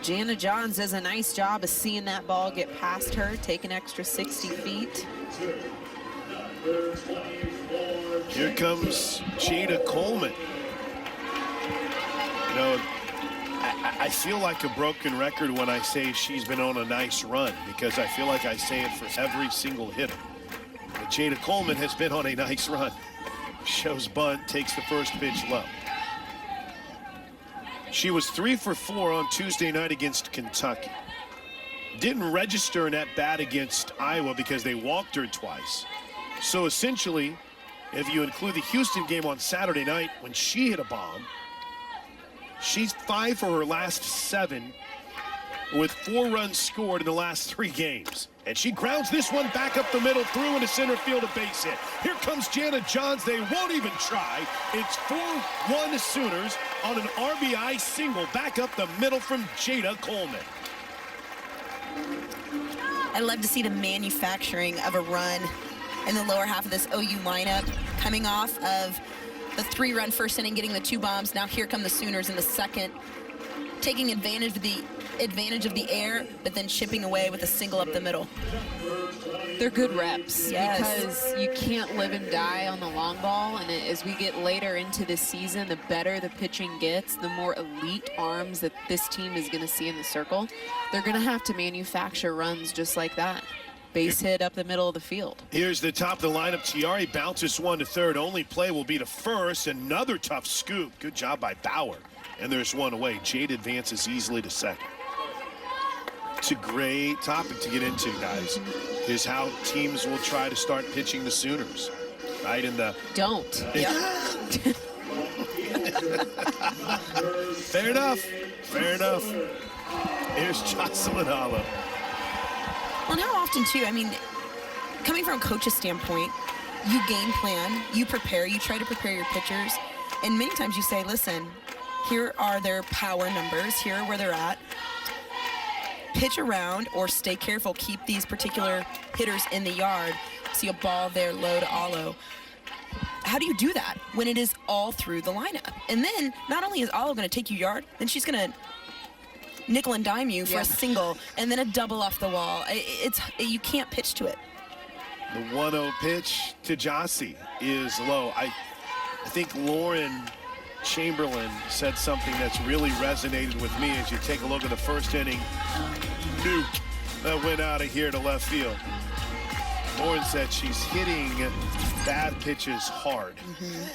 Gianna Johns does a nice job of seeing that ball get past her, take an extra 60 feet. Here comes Jada Coleman. You know, I feel like a broken record when I say she's been on a nice run, because I feel like I say it for every single hitter. But Jada Coleman has been on a nice run. Shows bunt, takes the first pitch low. She was 3 for 4 on Tuesday night against Kentucky. Didn't register in that bat against Iowa because they walked her twice. So essentially, if you include the Houston game on Saturday night when she hit a bomb, she's 5 for her last 7 with 4 runs scored in the last 3 games. And she grounds this one back up the middle, through into center field, a base hit. Here comes Gianna Johns. They won't even try. It's 4-1 Sooners on an RBI single back up the middle from Jada Coleman. I love to see the manufacturing of a run in the lower half of this OU lineup, coming off of the 3-run first inning, getting the 2 bombs. Now here come the Sooners in the second, taking advantage of the air, but then chipping away with a single up the middle. They're good reps, yes, because you can't live and die on the long ball. And as we get later into the season, the better the pitching gets, the more elite arms that this team is going to see in the circle. They're going to have to manufacture runs just like that. Base hit up the middle of the field. Here's the top of the lineup. Tiari bounces one to third. Only play will be to first. Another tough scoop. Good job by Bauer. And there's one away. Jade advances easily to second. It's a great topic to get into, guys, is how teams will try to start pitching the Sooners, right? In the don't. Yeah. Fair enough. Fair enough. Here's Jocelyn Hollow. Well, and how often, too, I mean, coming from a coach's standpoint, you game plan, you prepare, you try to prepare your pitchers, and many times you say, listen, here are their power numbers, here are where they're at. Pitch around or stay careful, keep these particular hitters in the yard. See a ball there, low to Alo. How do you do that when it is all through the lineup? And then not only is Alo going to take you yard, then she's going to nickel and dime you for a single and then a double off the wall. You can't pitch to it. The 1-0 pitch to Jossie is low. I think Lauren Chamberlain said something that's really resonated with me as you take a look at the first inning nuke that went out of here to left field. Lauren said she's hitting bad pitches hard,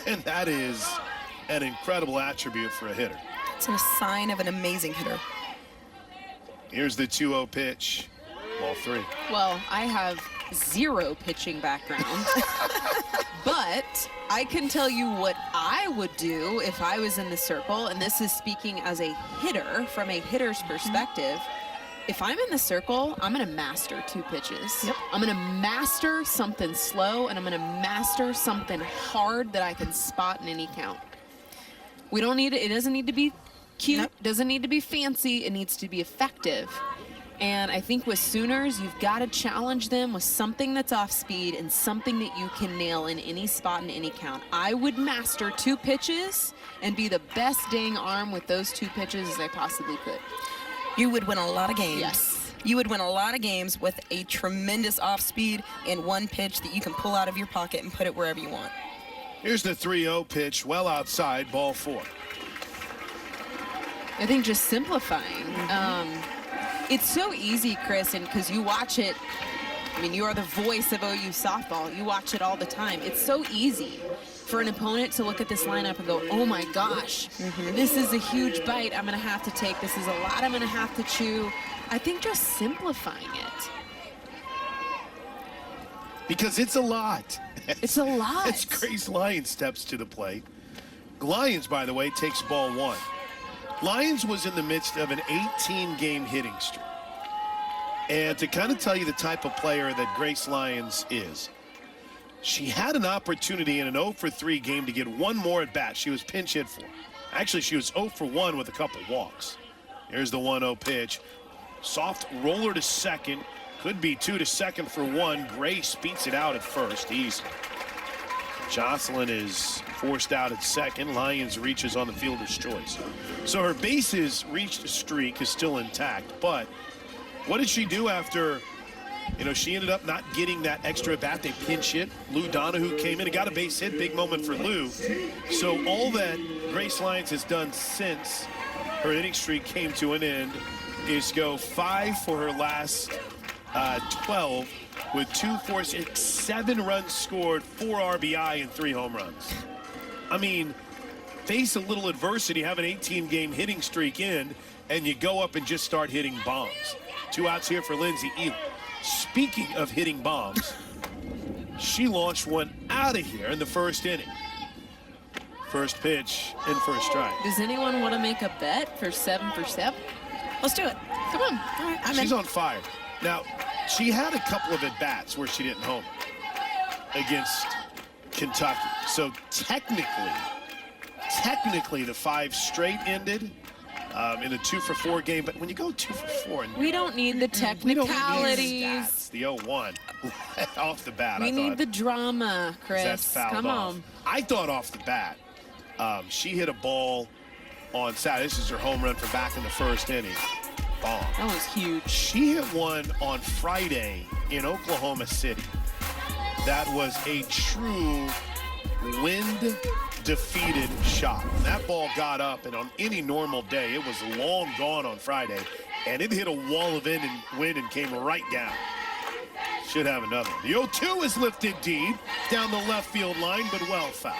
and that is an incredible attribute for a hitter. It's a sign of an amazing hitter. Here's the 2-0 pitch. Ball 3. Well, I have 0 pitching background, but I can tell you what I would do if I was in the circle, and this is speaking as a hitter, from a hitter's perspective. If I'm in the circle, I'm going to master 2 pitches. Yep. I'm going to master something slow, and I'm going to master something hard that I can spot in any count. We don't need it doesn't need to be cute, Nope. doesn't need to be fancy, it needs to be effective. And I think with Sooners, you've got to challenge them with something that's off speed and something that you can nail in any spot in any count. I would master 2 pitches and be the best dang arm with those 2 pitches as I possibly could. You would win a lot of games. Yes. You would win a lot of games with a tremendous off speed and 1 pitch that you can pull out of your pocket and put it wherever you want. Here's the 3-0 pitch, well outside, ball 4. I think just simplifying. It's so easy, Chris, and because you watch it, I mean, you are the voice of OU softball. You watch it all the time. It's so easy for an opponent to look at this lineup and go, oh my gosh, this is a huge bite I'm going to have to take. This is a lot I'm going to have to chew. I think just simplifying it. Because it's a lot. It's a lot. It's Grace Lyons steps to the plate. Lyons, by the way, takes ball 1. Lyons was in the midst of an 18-game hitting streak. And to kind of tell you the type of player that Grace Lyons is, she had an opportunity in an 0-for-3 game to get 1 more at bat. She was pinch hit for. Actually, she was 0-for-1 with a couple walks. Here's the 1-0 pitch. Soft roller to second. Could be 2 to second for 1. Grace beats it out at first. Easy. Jocelyn is forced out at second. Lyons reaches on the fielder's choice. So her bases reached streak is still intact. But what did she do after, she ended up not getting that extra at bat? They pinch hit. Lou Donahue came in and got a base hit. Big moment for Lou. So all that Grace Lyons has done since her hitting streak came to an end is go 5 for her last 12 with 2 4 6 7 runs scored, 4 RBI and 3 home runs. I mean, face a little adversity, have an 18-game hitting streak in, and you go up and just start hitting bombs. 2 outs here for Lindsay Ely. Speaking of hitting bombs, she launched one out of here in the first inning. First pitch in for a strike. Does anyone want to make a bet for 7 for 7? Let's do it. Come on. All right, She's on fire. Now, she had a couple of at-bats where she didn't homer against Kentucky. So technically the 5 straight ended. in a 2-for-4 game. But when you go 2-for-4, and We don't need the we don't need technicalities. stats. The 0-1 off the bat. We I need thought, the drama, Chris. that's fouled Come off. on. I thought off the bat, she hit a ball on Saturday. This is her home run from back in the first inning. Bomb. That was huge. She hit one on Friday in Oklahoma City. That was a true wind-defeated shot. That ball got up, and on any normal day, it was long gone on Friday, and it hit a wall of wind and came right down. Should have another. The 0-2 is lifted deep down the left field line, but well fouled.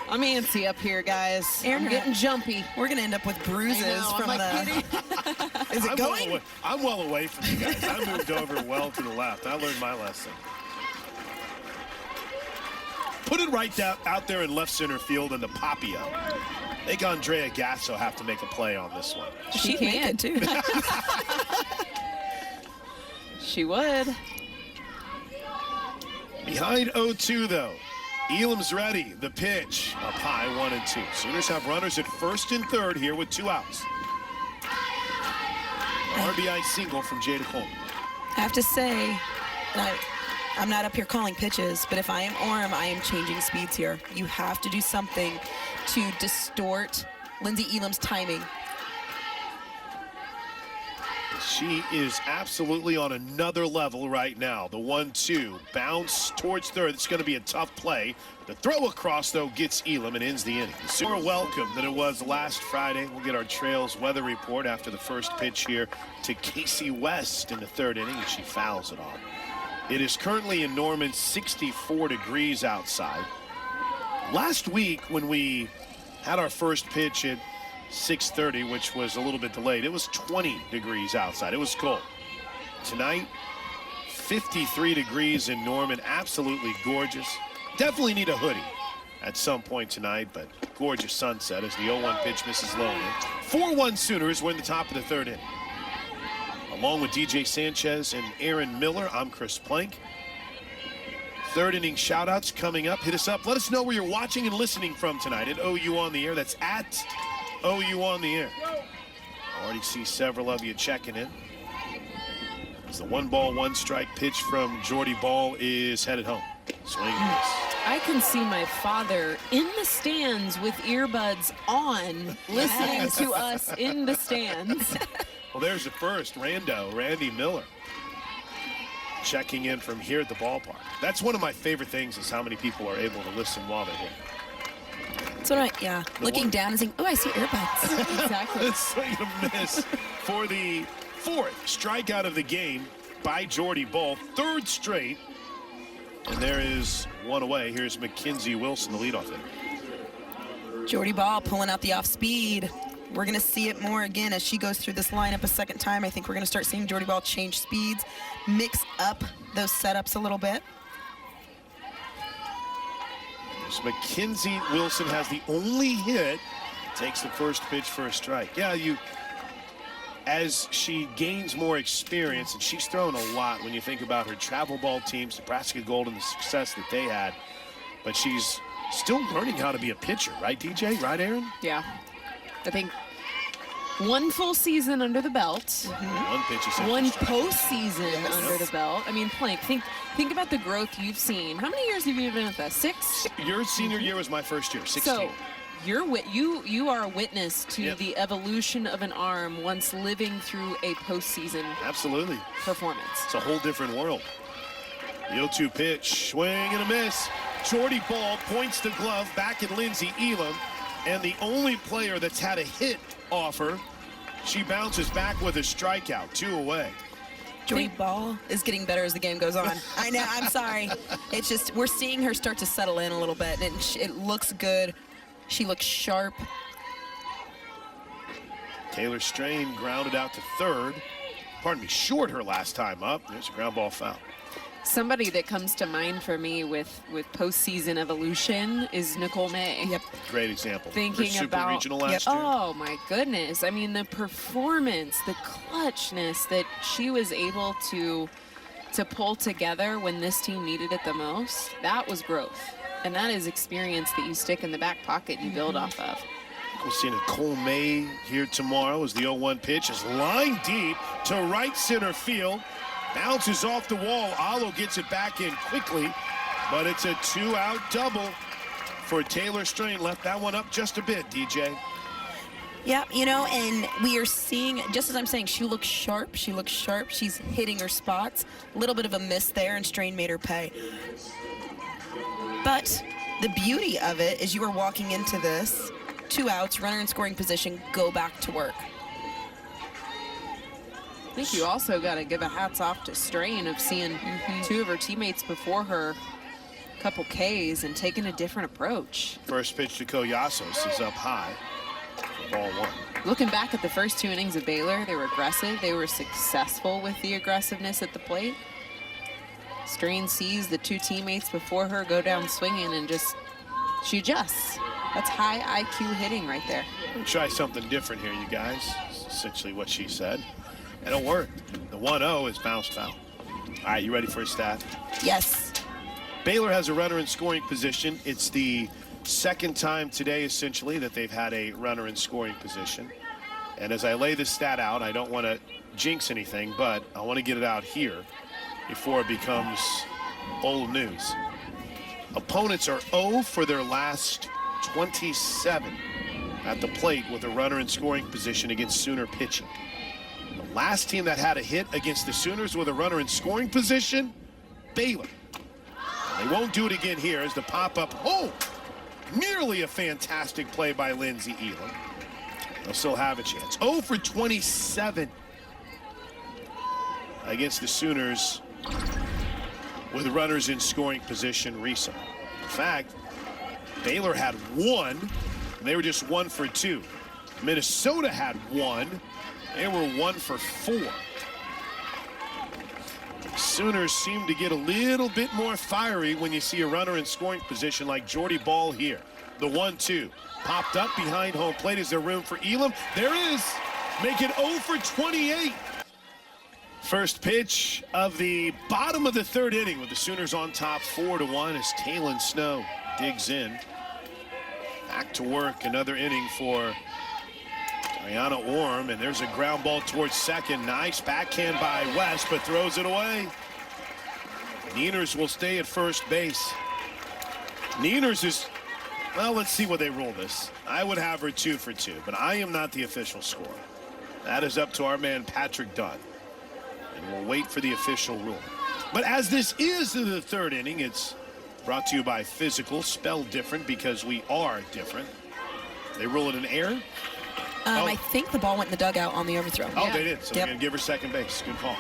I'm antsy up here, guys. Aaron, I'm getting jumpy. We're going to end up with bruises I know, from I'm like, the... Is it going? I'm well away from you guys. I moved over well to the left. I learned my lesson. Put it right out there in left center field in the Papia. Make Andrea Gasso have to make a play on this one. She can. can too. She would. Behind 0-2, though. Elam's ready. The pitch up high, 1-2. Sooners have runners at first and third here with 2 outs. RBI single from Jada Coleman. I have to say, and I'm not up here calling pitches, but if I am Orm, I am changing speeds here. You have to do something to distort Lindsay Elam's timing. She is absolutely on another level right now. The 1-2 bounce towards third. It's going to be a tough play. The throw across, though, gets Elam and ends the inning. More welcome than it was last Friday. We'll get our Trails weather report after the first pitch here to Casey West in the third inning, and she fouls it off. It is currently in Norman 64 degrees outside. Last week when we had our first pitch at 6:30, which was a little bit delayed, it was 20 degrees outside. It was cold. Tonight, 53 degrees in Norman. Absolutely gorgeous. Definitely need a hoodie at some point tonight, but gorgeous sunset as the 0-1 pitch misses low. 4-1 Sooners win the top of the third inning. Along with DJ Sanchez and Aaron Miller, I'm Chris Plank. Third inning shout-outs coming up. Hit us up. Let us know where you're watching and listening from tonight at OU on the Air. That's at OU on the Air. I already see several of you checking in. As the 1-ball, 1-strike pitch from Jordy Ball is headed home. Swing and miss. I can see my father in the stands with earbuds on, listening to us in the stands. Well, there's the first. Randy Miller, checking in from here at the ballpark. That's one of my favorite things is how many people are able to listen while they're here. So looking down and saying, oh, I see earbuds. Exactly. Swing and miss for the 4th strikeout of the game by Jordy Ball. 3rd straight. And there is one away. Here's Mackenzie Wilson, the leadoff hitter. Jordy Ball pulling out the off speed. We're going to see it more again as she goes through this lineup a second time. I think we're going to start seeing Jordy Ball change speeds, mix up those setups a little bit. Mackenzie Wilson has the only hit. Takes the first pitch for a strike. Yeah, as she gains more experience, and she's thrown a lot when you think about her travel ball teams, Nebraska Gold, and the success that they had. But she's still learning how to be a pitcher, right, DJ? Right, Aaron? Yeah. I think one full season under the belt. Mm-hmm. One pitch is One postseason under the belt. I mean, Plank, think about the growth you've seen. How many years have you been with us? 6? Your senior year was my first year, 16. So you are a witness to the evolution of an arm once living through a postseason Absolutely. performance. It's a whole different world. The 0-2 pitch, swing and a miss. Jordy Ball points the glove back at Lindsay Elam, and the only player that's had a hit off her, she bounces back with a strikeout, 2 away. Jordy Ball is getting better as the game goes on. I know, I'm sorry. It's just, we're seeing her start to settle in a little bit, and it looks good. She looks sharp. Taylor Strain grounded out to third. Short her last time up. There's a ground ball foul. Somebody that comes to mind for me with postseason evolution is Nicole May. Yep. Great example. Thinking Super about regional last year. Oh my goodness. I mean, the performance, the clutchness that she was able to pull together when this team needed it the most, that was growth. And that is experience that you stick in the back pocket and you build off of. We'll see Nicole May here tomorrow as the 0-1 pitch is lined deep to right center field. Bounces off the wall. Allo gets it back in quickly, but it's a 2-out double for Taylor Strain. Left that one up just a bit, DJ. Yeah, you know, and we are seeing, just as I'm saying, she looks sharp. She looks sharp. She's hitting her spots. A little bit of a miss there, and Strain made her pay. But the beauty of it is you are walking into this, 2 outs, runner in scoring position, go back to work. I think you also got to give a hats off to Strain of seeing 2 of her teammates before her, couple Ks, and taking a different approach. First pitch to Koyasos is up high. Ball 1. Looking back at the first 2 innings of Baylor, they were aggressive. They were successful with the aggressiveness at the plate. Strain sees the 2 teammates before her go down swinging and she adjusts. That's high IQ hitting right there. Try something different here, you guys. That's essentially what she said. And it worked. The 1-0 is bounced foul. All right, you ready for a stat? Yes. Baylor has a runner in scoring position. It's the second time today, essentially, that they've had a runner in scoring position. And as I lay this stat out, I don't want to jinx anything, but I want to get it out here before it becomes old news. Opponents are 0 for their last 27 at the plate with a runner in scoring position against Sooner pitching. The last team that had a hit against the Sooners with a runner in scoring position, Baylor. And they won't do it again here as the pop-up. Oh! Nearly a fantastic play by Lindsey Elam. They'll still have a chance. 0 for 27 against the Sooners with runners in scoring position recently. In fact, Baylor had 1, and they were just 1 for 2. Minnesota had 1. They were 1 for 4. Sooners seem to get a little bit more fiery when you see a runner in scoring position like Jordy Ball here. The 1-2 popped up behind home plate. Is there room for Elam? There is. Make it 0 for 28. First pitch of the bottom of the 3rd inning with the Sooners on top 4-1 as Taylon Snow digs in. Back to work, another inning for Diana Orm, and there's a ground ball towards second. Nice backhand by West, but throws it away. Nieners will stay at first base. Nieners is, well, let's see what they roll this. I would have her 2 for 2, but I am not the official scorer. That is up to our man Patrick Dunn, and we'll wait for the official rule. But as this is the 3rd inning, it's brought to you by Physical, spelled different because we are different. They rule it an error. I think the ball went in the dugout on the overthrow. Oh, yeah. They did. So we're going to give her second base. Good call.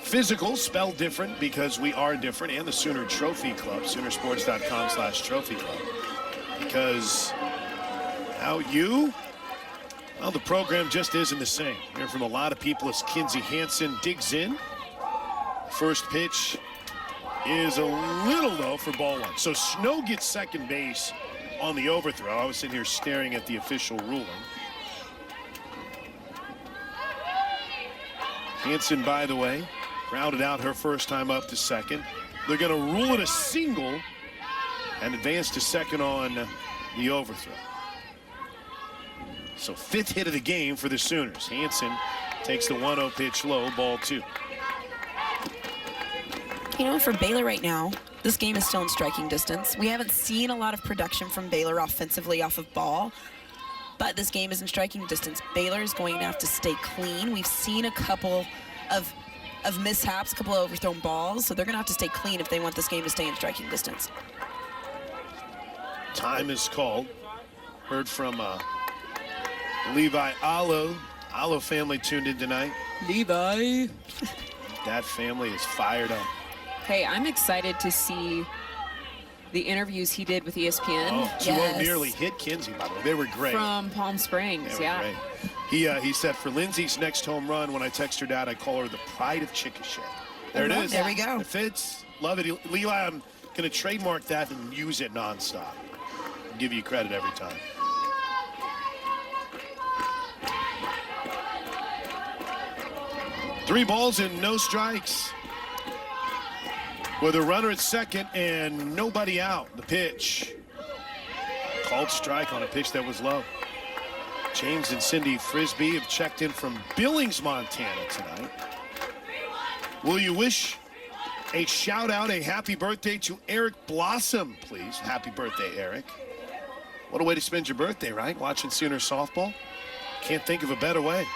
Physical, spelled different because we are different, and the Sooner Trophy Club, Soonersports.com/Trophy Club. Because well, the program just isn't the same. Hear from a lot of people as Kinsey Hansen digs in. First pitch is a little low for ball 1. So Snow gets second base on the overthrow. I was sitting here staring at the official ruling. Hansen, by the way, grounded out her first time up to second. They're going to rule it a single and advance to second on the overthrow. So 5th hit of the game for the Sooners. Hansen takes the 1-0 pitch low, ball 2. You know, for Baylor right now, this game is still in striking distance. We haven't seen a lot of production from Baylor offensively off of ball, but this game is in striking distance. Baylor is going to have to stay clean. We've seen a couple of mishaps, a couple of overthrown balls, so they're going to have to stay clean if they want this game to stay in striking distance. Time is called. Heard from Levi Allo. Allo family tuned in tonight. Levi. That family is fired up. Hey, I'm excited to see the interviews he did with ESPN. Oh, 2-0 nearly hit Kinsey, by the way. They were great. From Palm Springs, They were great. He said, for Lindsay's next home run, when I text her dad, I call her the pride of Chickasha. There it is. There we go. It fits. Love it. Levi, I'm going to trademark that and use it nonstop. Give you credit every time. Three balls and no strikes. With a runner at second and nobody out. The pitch Called strike on a pitch that was low. James and Cindy Frisbee have checked in from Billings, Montana tonight. Will you wish a shout out, a happy birthday to Eric Blossom, please? Happy birthday, Eric. What a way to spend your birthday, right? Watching Sooner softball. Can't think of a better way.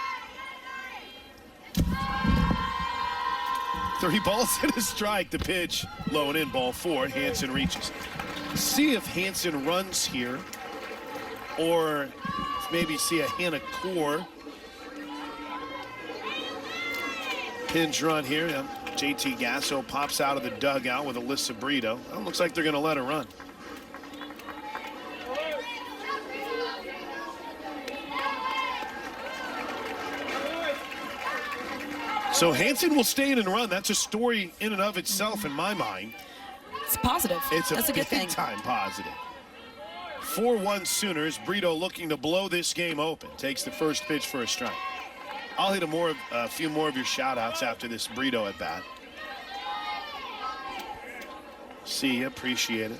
3 balls and a strike. The pitch low and in, ball 4. Hansen reaches. See if Hansen runs here, or maybe see a Hannah Core pinch run here. JT Gasso pops out of the dugout with Alyssa Brito. Well, looks like they're going to let her run. So Hansen will stay in and run. That's a story in and of itself in my mind. It's positive. That's a good thing. Time positive. 4-1 Sooners. Brito looking to blow this game open. Takes the first pitch for a strike. I'll hit a few more of your shout outs after this Brito at bat. See you, appreciate it.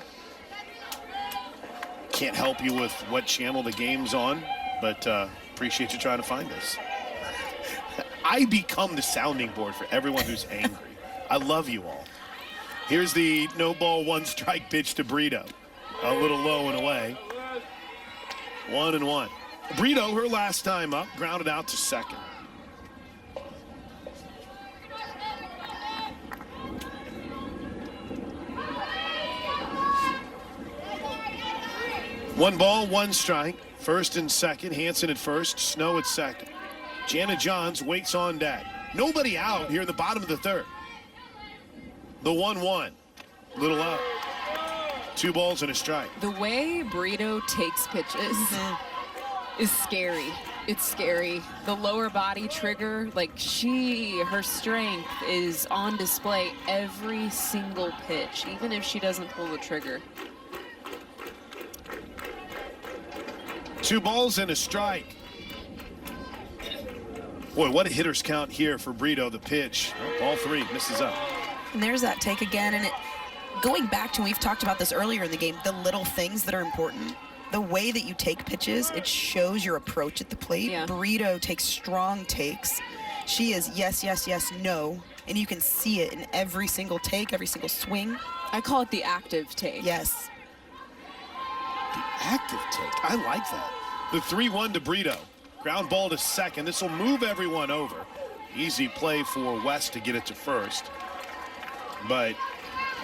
Can't help you with what channel the game's on, but appreciate you trying to find us. I become the sounding board for everyone who's angry. I love you all. Here's the no ball, 1 strike pitch to Brito. A little low and away. 1-1. Brito, her last time up, grounded out to second. One ball, 1 strike. First and second. Hansen at first. Snow at second. Jana Johns waits on deck. Nobody out here in the bottom of the 3rd. The 1-1. Little up. 2 balls and a strike. The way Brito takes pitches is scary. It's scary. The lower body trigger, like her strength is on display every single pitch, even if she doesn't pull the trigger. 2 balls and a strike. Boy, what a hitter's count here for Brito. The pitch. Oh, ball 3 misses up. And there's that take again. And going back to, we've talked about this earlier in the game, the little things that are important. The way that you take pitches, it shows your approach at the plate. Yeah. Brito takes strong takes. She is yes, yes, yes, no. And you can see it in every single take, every single swing. I call it the active take. Yes. The active take. I like that. The 3-1 to Brito. Ground ball to second. This will move everyone over. Easy play for West to get it to first. But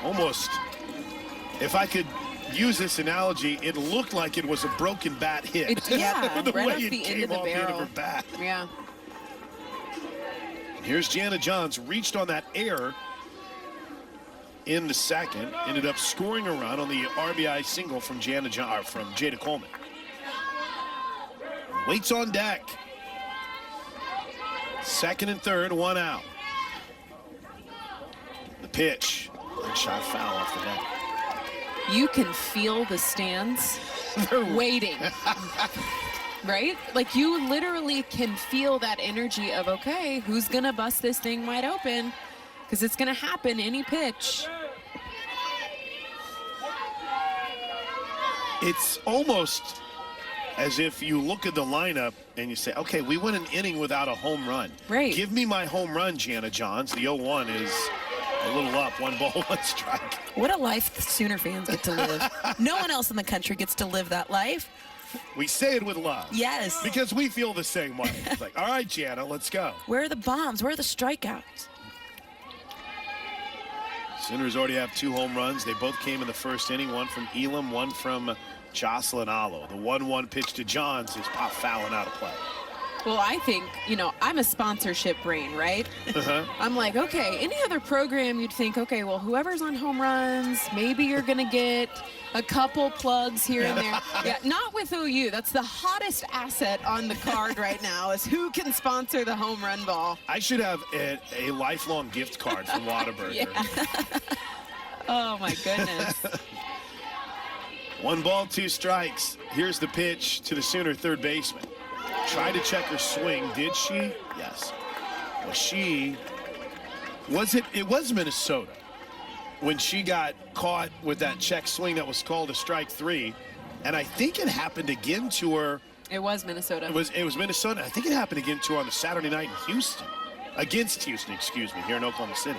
almost, if I could use this analogy, it looked like it was a broken bat hit. Yeah, the right way off it the end came of the off the end of barrel. her bat. Yeah. Here's Jana Johns, reached on that error in the second, ended up scoring a run on the RBI single from Jada Coleman. Waits on deck. Second and third, 1 out. The pitch, shot foul off the net. You can feel the stands waiting. Right? Like, you literally can feel that energy of, okay, who's going to bust this thing wide open? Because it's going to happen any pitch. It's almost as if you look at the lineup and you say, okay, we went an inning without a home run. Right. Give me my home run, Jana Johns. The 0-1 is a little up. 1 ball, 1 strike. What a life the Sooner fans get to live. No one else in the country gets to live that life. We say it with love. Yes. Because we feel the same way. It's like, all right, Jana, let's go. Where are the bombs? Where are the strikeouts? Sooners already have 2 home runs. They both came in the first inning. 1 from Elam, 1 from Jocelyn Allo. The 1-1 pitch to Johns is pop fouling out of play. Well, I think, I'm a sponsorship brain, right? I'm like, okay, any other program you'd think, okay, well, whoever's on home runs, maybe you're going to get a couple plugs here and there. Yeah, not with OU. That's the hottest asset on the card right now is who can sponsor the home run ball. I should have a lifelong gift card from Whataburger. Yeah. Oh, my goodness. 1 ball, 2 strikes. Here's the pitch to the Sooner third baseman. Tried to check her swing. Did she? Yes. It was Minnesota when she got caught with that check swing that was called a strike 3. And I think it happened again to her. It was Minnesota. It was Minnesota. I think it happened again to her on the Saturday night in Houston. Against Houston, excuse me, here in Oklahoma City.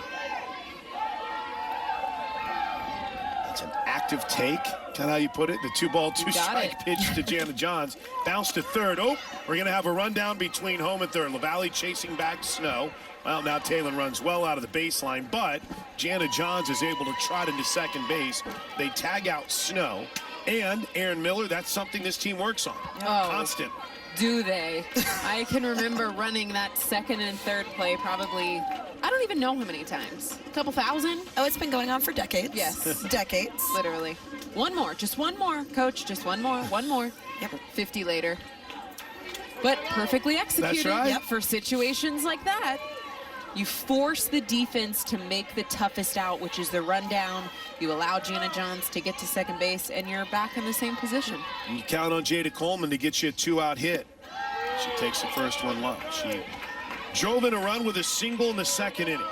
That's an active take, kind of how you put it. The 2-ball, 2-strike pitch to Jana Johns. Bounce to third. Oh, we're going to have a rundown between home and third. LaValle chasing back Snow. Well, now Taylor runs well out of the baseline, but Jana Johns is able to trot into second base. They tag out Snow. And Aaron Miller, that's something this team works on. Oh. Constant. Do they? I can remember running that second and third play probably, I don't even know how many times. A couple thousand? Oh, it's been going on for decades. Yes. Decades. Literally. One more. Just one more, Coach. Just one more. One more. Yep. 50 later. But perfectly executed. That's right. Yep. For situations like that. You force the defense to make the toughest out, which is the rundown. You allow Jana Johns to get to second base, and you're back in the same position. And you count on Jada Coleman to get you a 2-out hit. She takes the first one live. She drove in a run with a single in the second inning.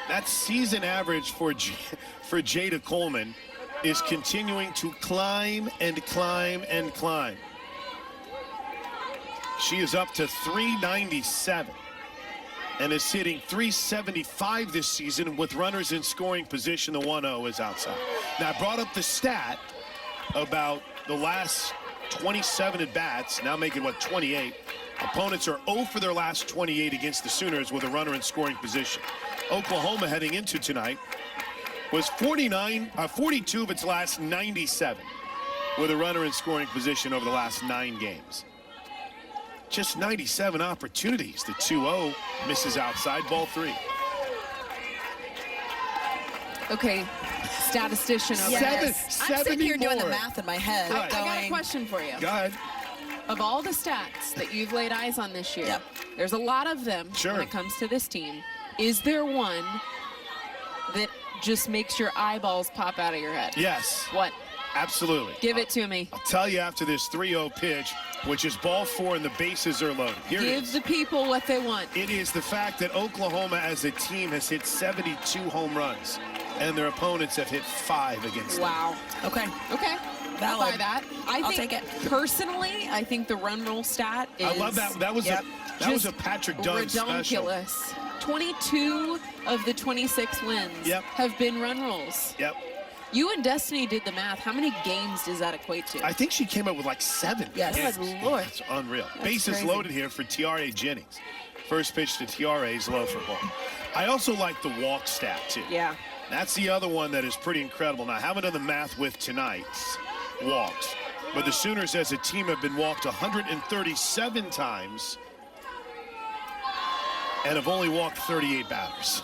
That season average for Jada Coleman is continuing to climb and climb and climb. She is up to 397. And is hitting 375 this season with runners in scoring position. The 1-0 is outside. Now, I brought up the stat about the last 27 at-bats, now making, 28. Opponents are 0 for their last 28 against the Sooners with a runner in scoring position. Oklahoma heading into tonight was 42 of its last 97 with a runner in scoring position over the last 9 games. Just 97 opportunities. The 2-0 misses outside, ball 3. Okay, statistician over Yes. here. I'm sitting here doing the more. math in my head. I got a going, question for you. Go ahead. Of all the stats that you've laid eyes on this year, Yep. there's a lot of them Sure. when it comes to this team. Is there one that just makes your eyeballs pop out of your head? Yes, What? absolutely. Give it to me. I'll tell you after this 3-0 pitch, which is ball 4 and the bases are loaded. Here it Give is. the people what they want. It is the fact that Oklahoma as a team has hit 72 home runs, and their opponents have hit 5 against them. Wow. Okay. Okay. I'll Valid. buy that. I'll think, take it. Personally, I think the run roll stat is I love that. That was Yep. that was a Patrick Dunn special. ridiculous. 22 of the 26 wins Yep. have been run rolls. Yep. You and Destiny did the math. How many games does that equate to? I think she came up with like 7. Yes. Good Lord. It's unreal. That's Bases crazy. loaded here for Tiare Jennings. First pitch to Tiare is low for ball. I also like the walk stat too. Yeah. That's the other one that is pretty incredible. Now, I haven't done the math with tonight's walks, but the Sooners as a team have been walked 137 times and have only walked 38 batters.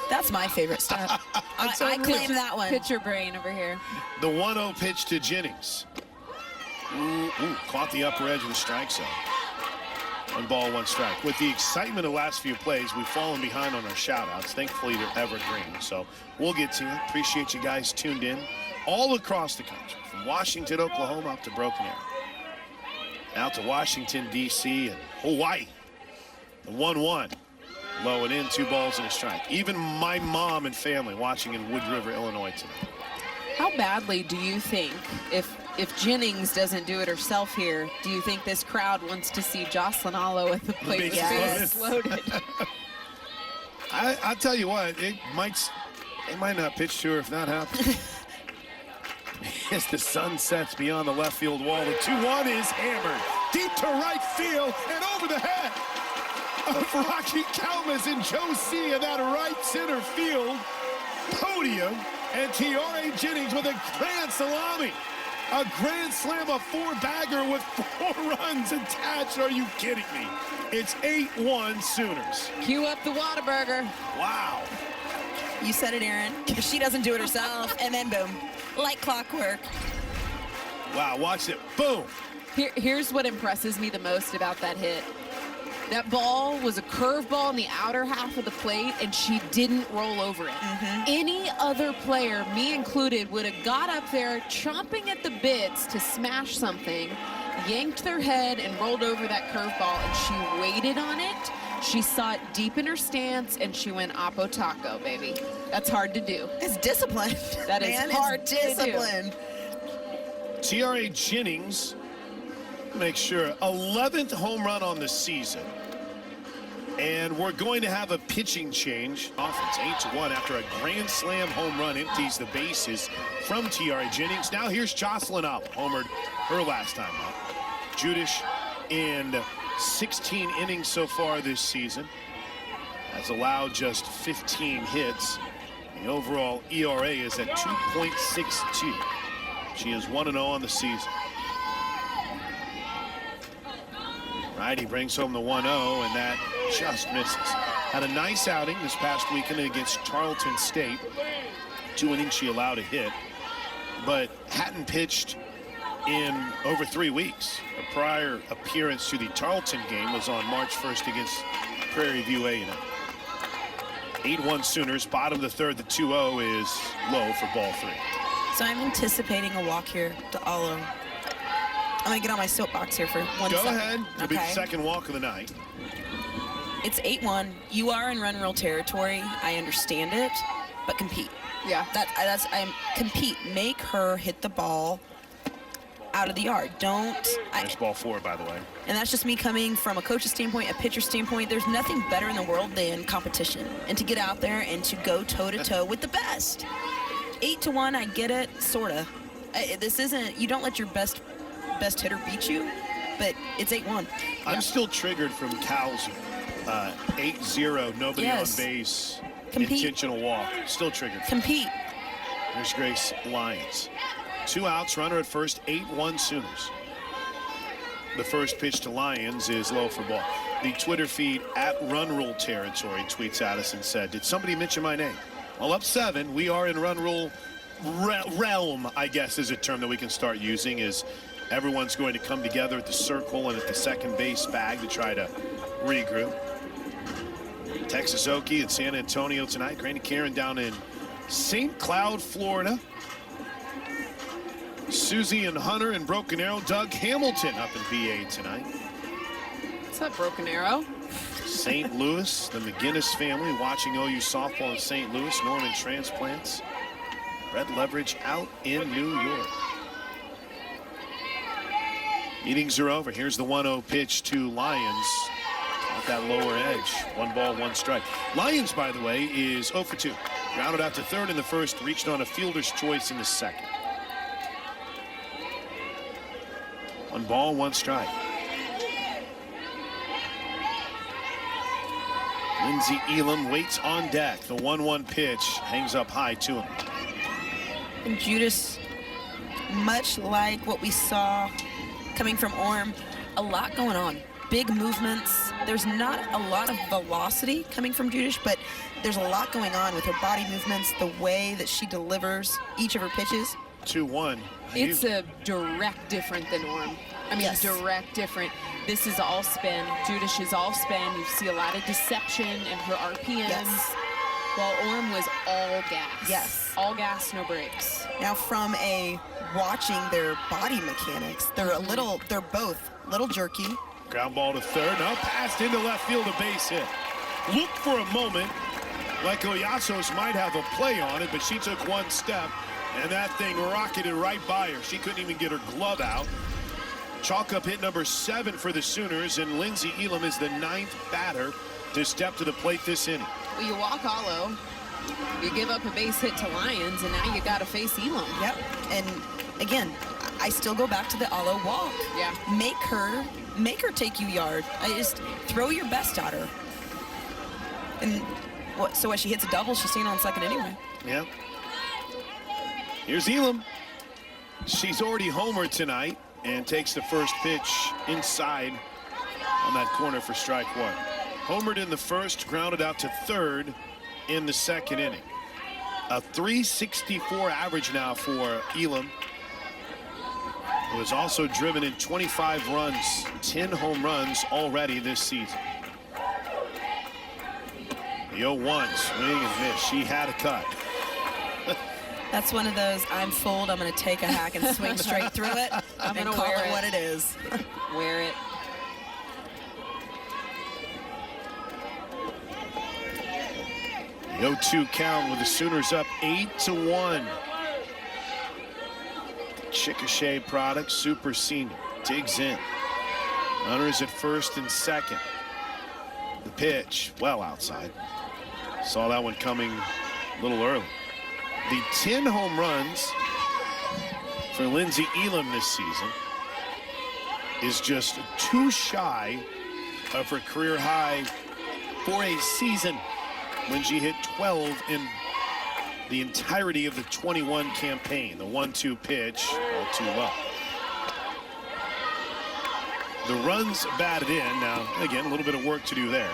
That's my favorite stat. I claim that one. Pitcher brain over here. The 1-0 pitch to Jennings. Ooh, caught the upper edge of the strike zone. 1 ball, 1 strike. With the excitement of the last few plays, we've fallen behind on our shout-outs. Thankfully, they're evergreen. So we'll get to you. Appreciate you guys tuned in all across the country, from Washington, Oklahoma, up to Broken Arrow. Out to Washington, D.C. and Hawaii. The 1-1. Low and in, 2 balls and a strike. Even my mom and family watching in Wood River, Illinois tonight. How badly do you think, if Jennings doesn't do it herself here, do you think this crowd wants to see Jocelyn Allo at the plate with Yes. bases loaded? I'll tell you what, they might not pitch to her if that happens. As the sun sets beyond the left field wall, the 2-1 is hammered. Deep to right field and over the head of Rocky Kalmas and Joe C. in that right center field podium. And Tiare Jennings with a grand salami. A grand slam, a 4-bagger with 4 runs attached. Are you kidding me? It's 8-1 Sooners. Cue up the Whataburger. Wow. You said it, Aaron. If she doesn't do it herself, and then boom, like clockwork. Wow, watch it. Boom. Here's what impresses me the most about that hit. That ball was a curveball in the outer half of the plate, and she didn't roll over it. Any other player, me included, would have got up there chomping at the bits to smash something, yanked their head, and rolled over that curveball, and she waited on it. She saw it deep in her stance, and she went Oppo Taco, baby. That's hard to do. It's discipline. That is Man, hard it's to do. discipline. T.R.A. Jennings, make sure, 11th home run on the season. And we're going to have a pitching change. Offense 8-1 after a grand slam home run empties the bases from T.R.A. Jennings. Now here's Jocelyn Olive, homered her last time up. Judish in 16 innings so far this season has allowed just 15 hits. The overall ERA is at 2.62. She is 1-0 on the season. Righty brings home the 1-0, and that just misses. Had a nice outing this past weekend against Tarleton State. 2 innings she allowed a hit, but hadn't pitched in over 3 weeks. Her prior appearance to the Tarleton game was on March 1st against Prairie View A&M. 8-1 Sooners, bottom of the third. The 2-0 is low for ball 3. So I'm anticipating a walk here to Alo. I'm going to get on my soapbox here for 1 second. Go ahead. It'll be the second walk of the night. It's 8-1. You are in run rule territory. I understand it, but compete. Yeah. Compete. Make her hit the ball out of the yard. There's ball 4, by the way. And that's just me coming from a coach's standpoint, a pitcher's standpoint. There's nothing better in the world than competition and to get out there and to go toe-to-toe with the best. 8-1, I get it, sort of. This isn't, you don't let your best hitter beat you, but it's 8-1. I'm still triggered from Cal's 8-0, nobody on base, Compete. intentional walk. Still triggered. Compete. Here's Grace Lyons. 2 outs, runner at first, 8-1 Sooners. The first pitch to Lyons is low for ball. The Twitter feed at Run Rule Territory tweets at us and said, did somebody mention my name? Well, up 7, we are in Run Rule realm, I guess is a term that we can start using, is everyone's going to come together at the circle and at the second base bag to try to regroup. Texas Okie at San Antonio tonight. Granny Karen down in St. Cloud, Florida. Susie and Hunter in Broken Arrow. Doug Hamilton up in PA tonight. What's up, Broken Arrow? St. Louis, the McGinnis family watching OU softball in St. Louis. Norman transplants. Red Leverage out in New York. Meetings are over. Here's the 1-0 pitch to Lyons. Off that lower edge. 1 ball, 1 strike. Lyons, by the way, is 0 for 2. Grounded out to third in the first, reached on a fielder's choice in the second. 1 ball, 1 strike. Lindsey Elam waits on deck. The 1-1 pitch hangs up high to him. And Judas, much like what we saw coming from Orm, a lot going on. Big movements. There's not a lot of velocity coming from Judas, but there's a lot going on with her body movements, the way that she delivers each of her pitches. 2-1. It's a direct different than Orm. I mean, Yes. direct different. This is all spin. Judish is all spin. You see a lot of deception in her RPMs. Yes. While Orm was all gas. Yes. All gas, no brakes. Now, from a watching their body mechanics, they're both a little jerky. Ground ball to third. Now passed into left field, a base hit. Looked for a moment like Oyasos might have a play on it, but she took 1 step, and that thing rocketed right by her. She couldn't even get her glove out. Chalk up hit number 7 for the Sooners, and Lindsey Elam is the 9th batter to step to the plate this inning. Well, you walk Hollow, you give up a base hit to Lyons, and now you got to face Elam. Yep. And again, I still go back to the Alo walk. Yeah. Make her take you yard. I just throw your best at her. And so when she hits a double, she's staying on second anyway. Yeah. Here's Elam. She's already homered tonight and takes the first pitch inside on that corner for strike 1. Homered in the first, grounded out to third in the second inning. A .364 average now for Elam, who has also driven in 25 runs, 10 home runs already this season. The 0-1 swing and miss. She had a cut. That's one of those, I'm fooled, I'm going to take a hack and swing straight through it I'm and gonna call wear it it. what it is. Wear it. The 0-2 count with the Sooners up 8-1. Chickasha product, super senior. Digs in. Runners at first and second. The pitch, well outside. Saw that one coming a little early. The 10 home runs for Lindsey Elam this season is just 2 shy of her career high for a season when she hit 12 in the entirety of the 21 campaign. The 1-2 pitch, all too well. The runs batted in. Now, again, a little bit of work to do there.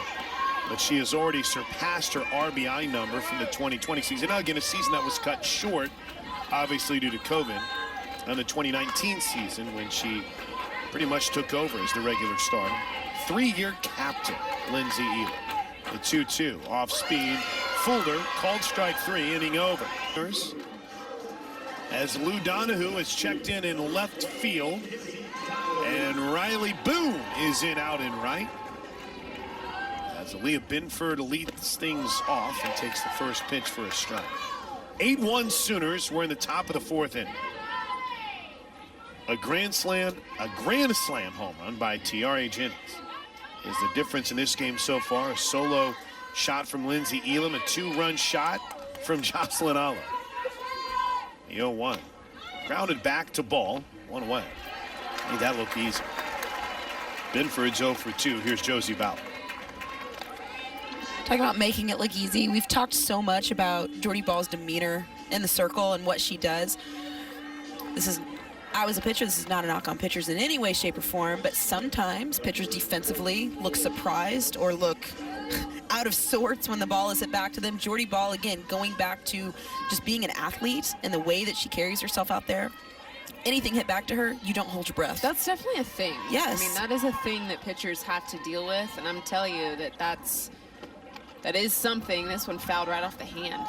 But she has already surpassed her RBI number from the 2020 season. Now, again, a season that was cut short, obviously due to COVID, and the 2019 season when she pretty much took over as the regular starter. 3-year captain, Lindsey Elam. The 2-2, off speed. Fulder called strike 3, inning over. As Lou Donahue is checked in left field. And Riley Boone is in out in right. As Aaliyah Binford leads things off and takes the first pitch for a strike. 8-1 Sooners. We're in the top of the 4th inning. A grand slam home run by Tiare Jennings is the difference in this game so far. A solo shot from Lindsey Elam, a 2-run shot from Jocelyn Allo. The 0-1. Grounded back to ball, 1 away. Made that look easy. Binford's 0 for 2. Here's Josie Bauer. Talking about making it look easy, we've talked so much about Jordy Ball's demeanor in the circle and what she does. I was a pitcher. This is not a knock on pitchers in any way, shape, or form, but sometimes pitchers defensively look surprised or look out of sorts when the ball is hit back to them. Jordy Ball, again, going back to just being an athlete and the way that she carries herself out there. Anything hit back to her, you don't hold your breath. That's definitely a thing. Yes. I mean, that is a thing that pitchers have to deal with, and I'm telling you that is something. This one fouled right off the hand.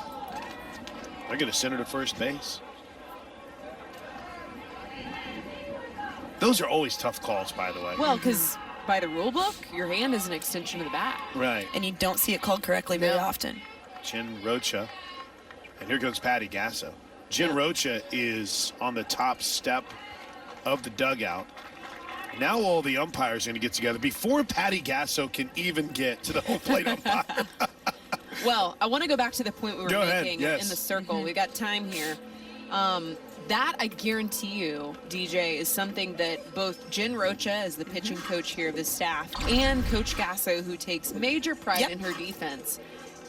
They're going to send her to first base. Those are always tough calls, by the way. Well, because by the rule book, your hand is an extension of the bat. Right. And you don't see it called correctly very often. Jen Rocha. And here goes Patty Gasso. Jen Rocha is on the top step of the dugout. Now all the umpires are going to get together before Patty Gasso can even get to the home plate umpire. Well, I want to go back to the point we were making yes. in the circle. We got time here. That, I guarantee you, DJ, is something that both Jen Rocha, as the pitching coach here of the staff, and Coach Gasso, who takes major pride in her defense.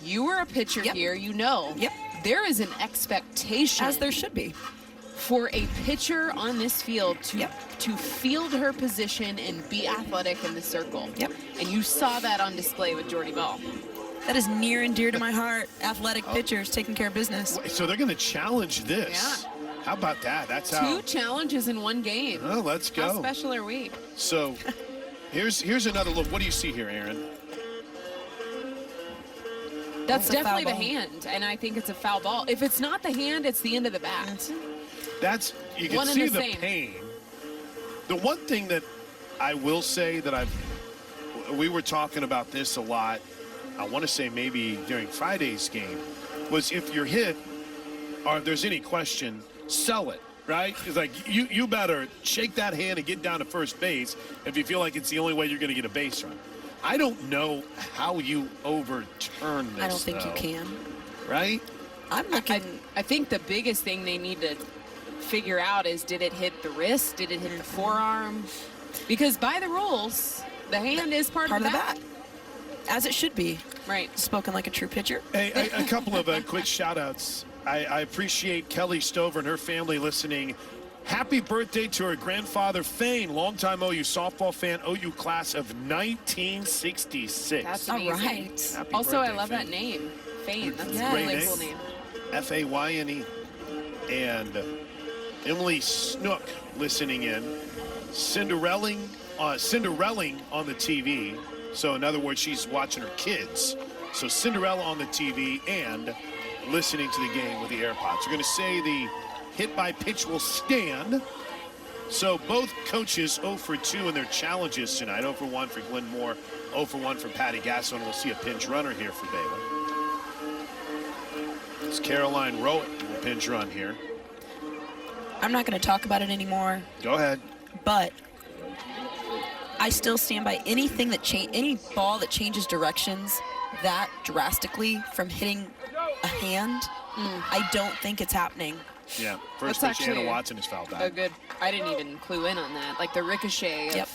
You were a pitcher here, you know. There is an expectation. As there should be. For a pitcher on this field to field her position and be athletic in the circle. And you saw that on display with Jordy Ball. That is near and dear to my heart. Athletic pitchers taking care of business. So they're going to challenge this. Yeah. How about that? That's how. 2 challenges in 1 game. Oh, let's go. How special are we? So here's another look. What do you see here, Aaron? That's definitely the hand, and I think it's a foul ball. If it's not the hand, it's the end of the bat. You can see the pain. The one thing that I will say that we were talking about this a lot, I want to say maybe during Friday's game, was if you're hit or if there's any question, sell it, right? It's like you better shake that hand and get down to first base if you feel like it's the only way you're going to get a base run. I don't know how you overturn this. I don't think you can. Right? I'm looking. I think the biggest thing they need to figure out is, did it hit the wrist? Did it hit the forearm? Because by the rules, the hand is part of the bat. As it should be. Right. Spoken like a true pitcher. Hey, a couple of quick shout-outs. I appreciate Kelly Stover and her family listening. Happy birthday to her grandfather, Fane, longtime OU softball fan, OU class of 1966. That's all amazing. right. Also, birthday, I love Fane. that name, Fane. That's Yeah. a really Great cool name. name. F-A-Y-N-E. And Emily Snook listening in. Cinderelling on the TV. So in other words, she's watching her kids. So Cinderella on the TV and listening to the game with the AirPods. We're going to say the hit by pitch will stand. So both coaches 0 for 2 in their challenges tonight. 0 for 1 for Glenn Moore, 0 for 1 for Patty Gasso, and we'll see a pinch runner here for Baylor. It's Caroline Rowett will pinch run here. I'm not going to talk about it anymore, Go ahead. but I still stand by anything that any ball that changes directions that drastically from hitting a hand. I don't think it's happening. Yeah, first That's pitch, Anna actually Watson is fouled A back. good. I didn't even clue in on that. Like the ricochet of Yep.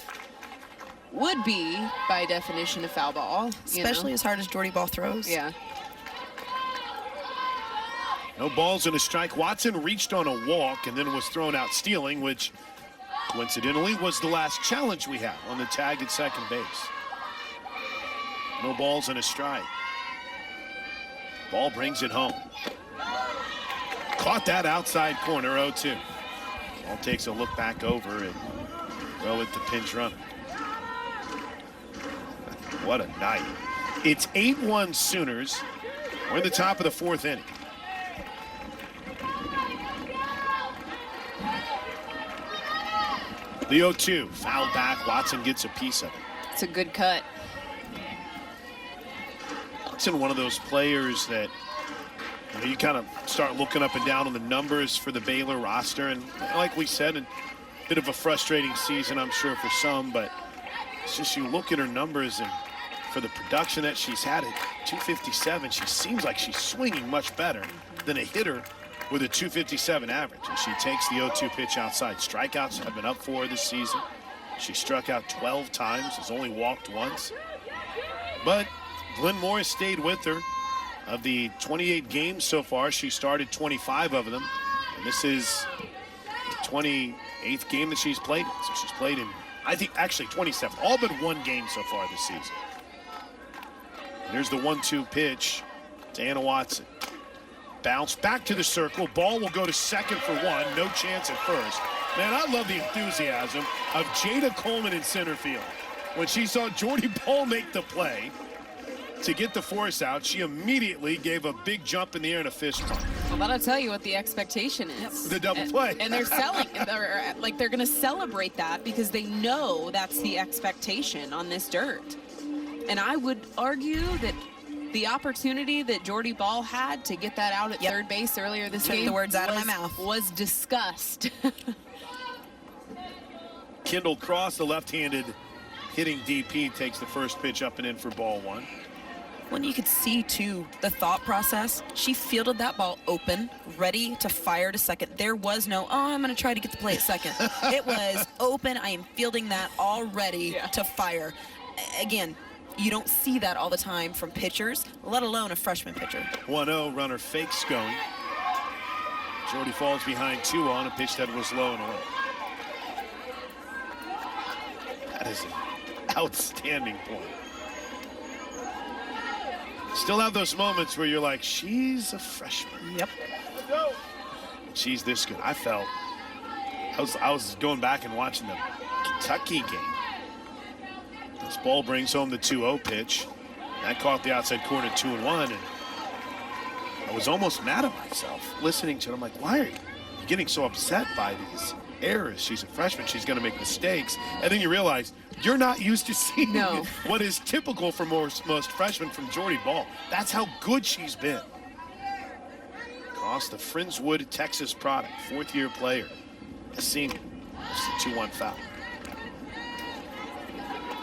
would be by definition a foul ball, you know? Especially as hard as Jordy Ball throws. Yeah. No balls and a strike. Watson reached on a walk and then was thrown out stealing, which coincidentally was the last challenge we had on the tag at second base. No balls and a strike. Ball brings it home. Caught that outside corner, 0-2. Ball takes a look back over and throw it to pinch runner. What a night. It's 8-1 Sooners. We're in the top of the fourth inning. The 0-2, fouled back. Watson gets a piece of it. It's a good cut. Watson, one of those players that you kind of start looking up and down on the numbers for the Baylor roster. And like we said, a bit of a frustrating season, I'm sure, for some. But it's just you look at her numbers and for the production that she's had at 257, she seems like she's swinging much better than a hitter with a 257 average. And she takes the 0-2 pitch outside. Strikeouts have been up for her this season. She struck out 12 times, has only walked once. But Glenn Morris stayed with her. Of the 28 games so far, she started 25 of them. And this is the 28th game that she's played in. So she's played in, I think, actually 27. All but one game so far this season. And here's the 1-2 pitch to Anna Watson. Bounce back to the circle. Ball will go to second for one. No chance at first. Man, I love the enthusiasm of Jada Coleman in center field. When she saw Jordy Ball make the play to get the force out, she immediately gave a big jump in the air and a fist pump. Well, that'll tell you what the expectation is. The double play. And they're selling, they're going to celebrate that because they know that's the expectation on this dirt. And I would argue that the opportunity that Jordy Ball had to get that out at third base earlier this Took game the words out of my mouth. Was discussed. Kendall Cross, the left-handed hitting DP, takes the first pitch up and in for ball one. When you could see, too, the thought process, she fielded that ball open, ready to fire to second. There was no, oh, I'm going to try to get the play at second. It was open. I am fielding that all ready to fire. Again, you don't see that all the time from pitchers, let alone a freshman pitcher. 1-0, runner fakes going. Jordy falls behind 2 on a pitch that was low and away. That is an outstanding point. Still have those moments where you're like, she's a freshman. Yep. She's this good. I was going back and watching the Kentucky game. This ball brings home the 2-0 pitch. That caught the outside corner 2-1, and I was almost mad at myself listening to it. I'm like, why are you getting so upset by these errors? She's a freshman. She's going to make mistakes. And then you realize you're not used to seeing what is typical for most freshmen from Jordy Ball. That's how good she's been. Across the Friendswood, Texas product, fourth-year player, a senior. That's the 2-1 foul.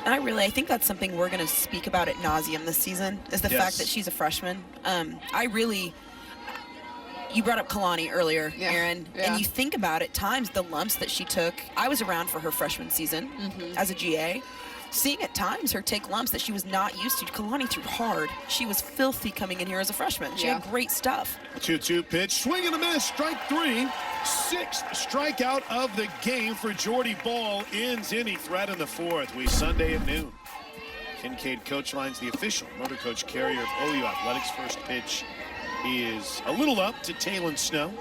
I think that's something we're going to speak about ad nauseum this season, is the fact that she's a freshman. You brought up Kalani earlier, Aaron, and you think about at times the lumps that she took. I was around for her freshman season as a GA. Seeing at times her take lumps that she was not used to. Kalani threw hard. She was filthy coming in here as a freshman. She had great stuff. 2-2 pitch, swing and a miss, strike 3. Sixth strikeout of the game for Jordy Ball. Ends any threat in the fourth. We Sunday at noon. Kincaid coach lines the official motor coach carrier of OU Athletics. First pitch is a little up to Taylon Snow.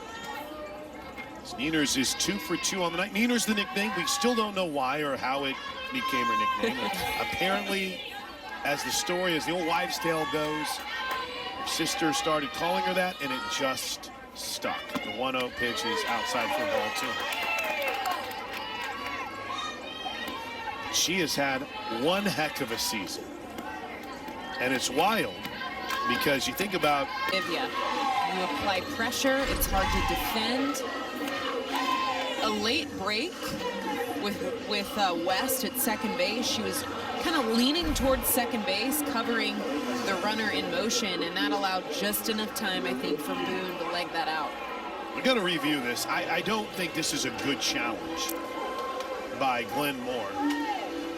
Nieners is 2 for 2 on the night. Nieners the nickname. We still don't know why or how it became her nickname. Apparently, as the old wives' tale goes, her sister started calling her that, and it just stuck. The 1-0 pitch is outside for ball 2. She has had one heck of a season. And it's wild because you think about... You apply pressure, it's hard to defend. a late break with West at second base. She was kind of leaning towards second base, covering the runner in motion, and that allowed just enough time, I think, for Boone to leg that out. We're going to review this. I don't think this is a good challenge by Glenn Moore.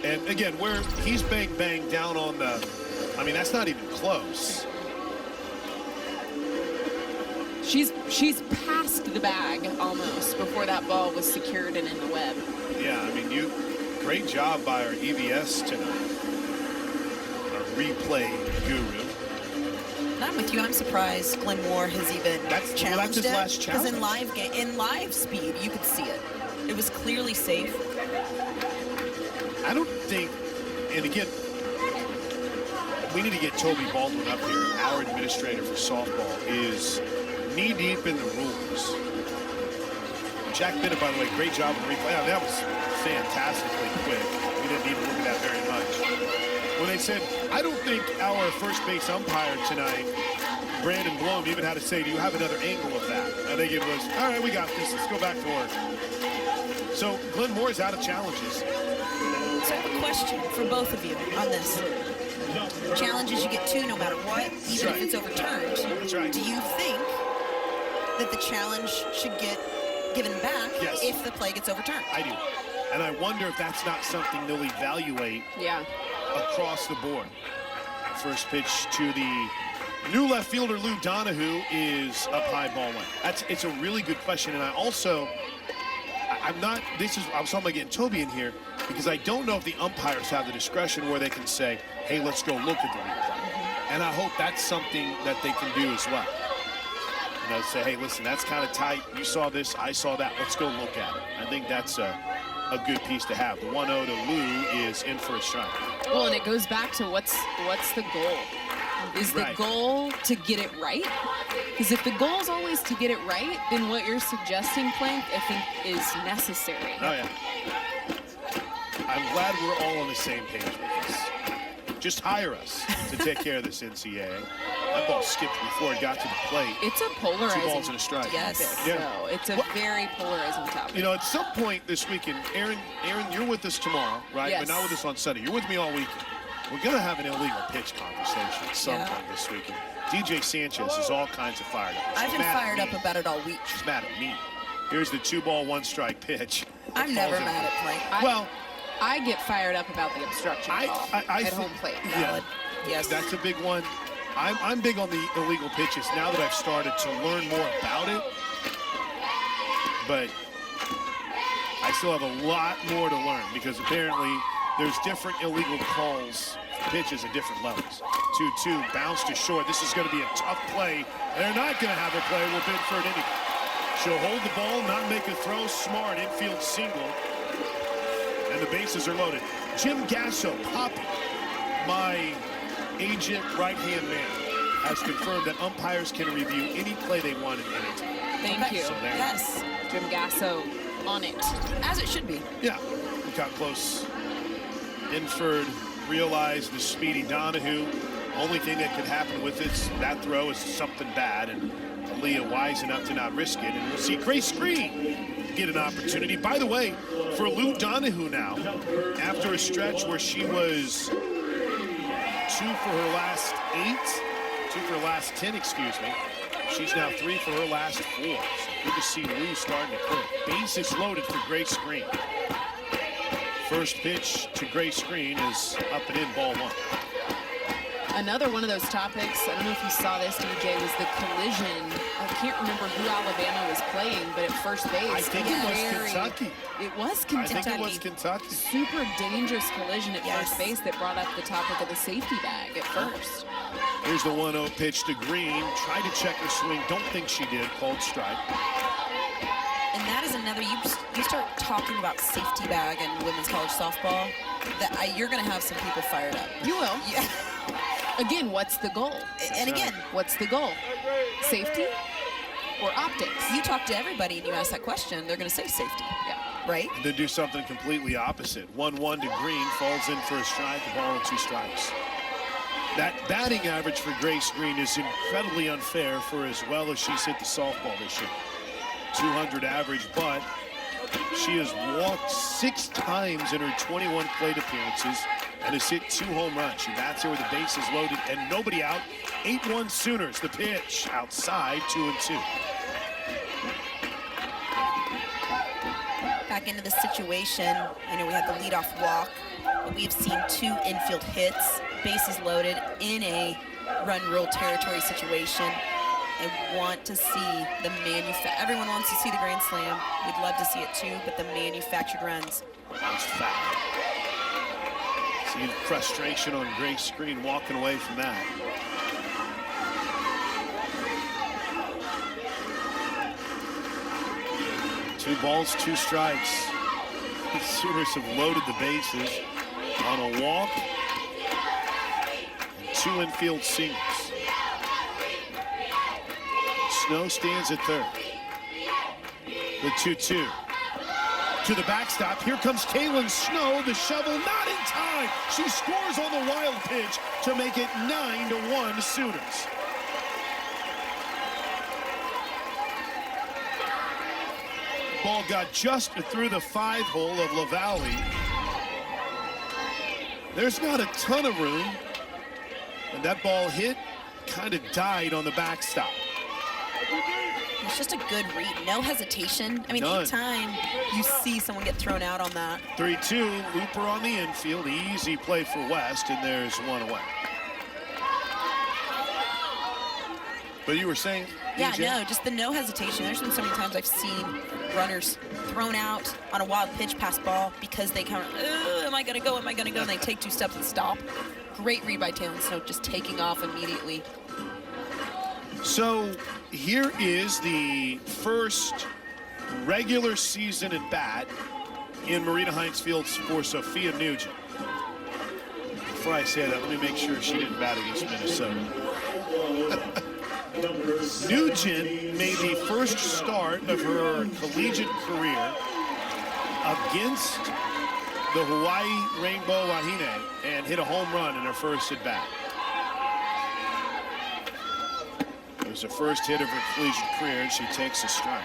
And again, where he's bang down on the, I mean, that's not even close. She's past the bag almost before that ball was secured and in the web. Yeah, I mean, great job by our EVS tonight. Our replay guru. And I'm with you. I'm surprised Glenn Moore has even challenged his it. last Because challenge. in live speed, you could see it. It was clearly safe. I don't think, and again, we need to get Toby Baldwin up here. Our administrator for softball is knee-deep in the rules. Jack Bennett, by the way, great job on the replay. That was fantastically quick. We didn't even look at that very much. When they said, I don't think our first base umpire tonight, Brandon Blom, even had to say, do you have another angle of that? I think it was, all right, we got this. Let's go back to work. So Glenn Moore's out of challenges. So I have a question for both of you on this. Challenges you get two no matter what, even if it's overturned. That's right. Do you think that the challenge should get given back if the play gets overturned? I do. And I wonder if that's not something they'll evaluate across the board. First pitch to the new left fielder, Lou Donahue, is up high, ball one. It's a really good question. And I also, I was talking about getting Toby in here because I don't know if the umpires have the discretion where they can say, hey, let's go look at the replay. And I hope that's something that they can do as well. You know, say, hey, listen, that's kind of tight. You saw this, I saw that. Let's go look at it. I think that's a good piece to have. The 1-0 to Lou is in for a strike. Well, and it goes back to what's the goal? Is the goal to get it right? Because if the goal is always to get it right, then what you're suggesting, Plank, I think is necessary. Oh, yeah. I'm glad we're all on the same page with this. Just hire us to take care of this NCAA. That ball skipped before it got to the plate. It's a polarizing 2 balls and a strike. topic. So it's a very polarizing topic. You know, at some point this weekend, Aaron, you're with us tomorrow, right? Yes. But not with us on Sunday. You're with me all weekend. We're going to have an illegal pitch conversation at some point this weekend. DJ Sanchez is all kinds of fired up. I've been fired up about it all week. She's mad at me. Here's the 2-ball, 1-strike pitch. I'm never mad at Plank. I get fired up about the obstruction call at home plate. Valid. Yes. That's a big one. I'm big on the illegal pitches now that I've started to learn more about it. But I still have a lot more to learn because apparently there's different illegal calls, pitches at different levels. 2-2, bounce to short. This is going to be a tough play. They're not going to have a play. We'll bid for it anyway. She'll hold the ball, not make a throw. Smart infield single. And the bases are loaded. Jim Gasso, Poppy, my agent right-hand man, has confirmed that umpires can review any play they want at any time. Thank you. So yes, Jim Gasso on it. As it should be. Yeah, look how close. Inford realized the speedy Donahue. Only thing that could happen with that throw is something bad, and Aaliyah wise enough to not risk it. And we'll see Grace Green get an opportunity. By the way, for Lou Donahue now, after a stretch where she was 2 for her last 10, excuse me. She's now 3 for her last 4. So good to see Lou starting to click. Bases loaded for Grace Green. First pitch to Grace Green is up and in, ball 1. Another one of those topics, I don't know if you saw this, DJ, was the collision. I can't remember who Alabama was playing, but at first base. I think it was Kentucky. It was Kentucky. I think it was Kentucky. Super dangerous collision at first base that brought up the topic of the safety bag at first. Here's the 1-0 pitch to Green. Tried to check her swing. Don't think she did. Called strike. And that is another, you start talking about safety bag and women's college softball, you're going to have some people fired up. You will. Yeah. Again, what's the goal? And again, what's the goal? Safety or optics? You talk to everybody and you ask that question, they're going to say safety. Yeah. Right? And then do something completely opposite. 1-1 to Green, falls in for a strike, a ball and 2 strikes. That batting average for Grace Green is incredibly unfair for as well as she's hit the softball this year. 200 average, but She has walked 6 times in her 21 plate appearances and has hit 2 home runs. She bats here with the bases loaded and nobody out. 8-1 Sooners. The pitch outside, 2-2. Back into the situation. I know we had the leadoff walk, but we have seen 2 infield hits, bases loaded in a run rule territory situation. I want to see the everyone wants to see the grand slam. We'd love to see it too, but the manufactured runs. That's foul. See the frustration on Grace Screen walking away from that. Two balls, 2 strikes. The Sooners have loaded the bases on a walk and 2 infield singles. Snow stands at third. The 2-2. To the backstop. Here comes Kaylin Snow. The shovel not in time. She scores on the wild pitch to make it 9-1 Sooners. Ball got just through the 5-hole of LaValle. There's not a ton of room. And that ball hit, kind of died on the backstop. It's just a good read, no hesitation. I mean, None. anytime you see someone get thrown out on that. 3-2, Looper on the infield, easy play for West, and there's 1 away. But you were saying? Yeah, DJ? no, just the no hesitation. There's been so many times I've seen runners thrown out on a wild pitch pass ball because they kind of, am I gonna go, am I gonna go? And they take 2 steps and stop. Great read by Taylor Snow, just taking off immediately. So here is the first regular season at bat in Marina Heinz Field for Sophia Nugent. Before I say that, let me make sure she didn't bat against Minnesota. Nugent made the first start of her collegiate career against the Hawaii Rainbow Wahine and hit a home run in her first at bat. It was the first hit of her collegiate career, and she takes a strike.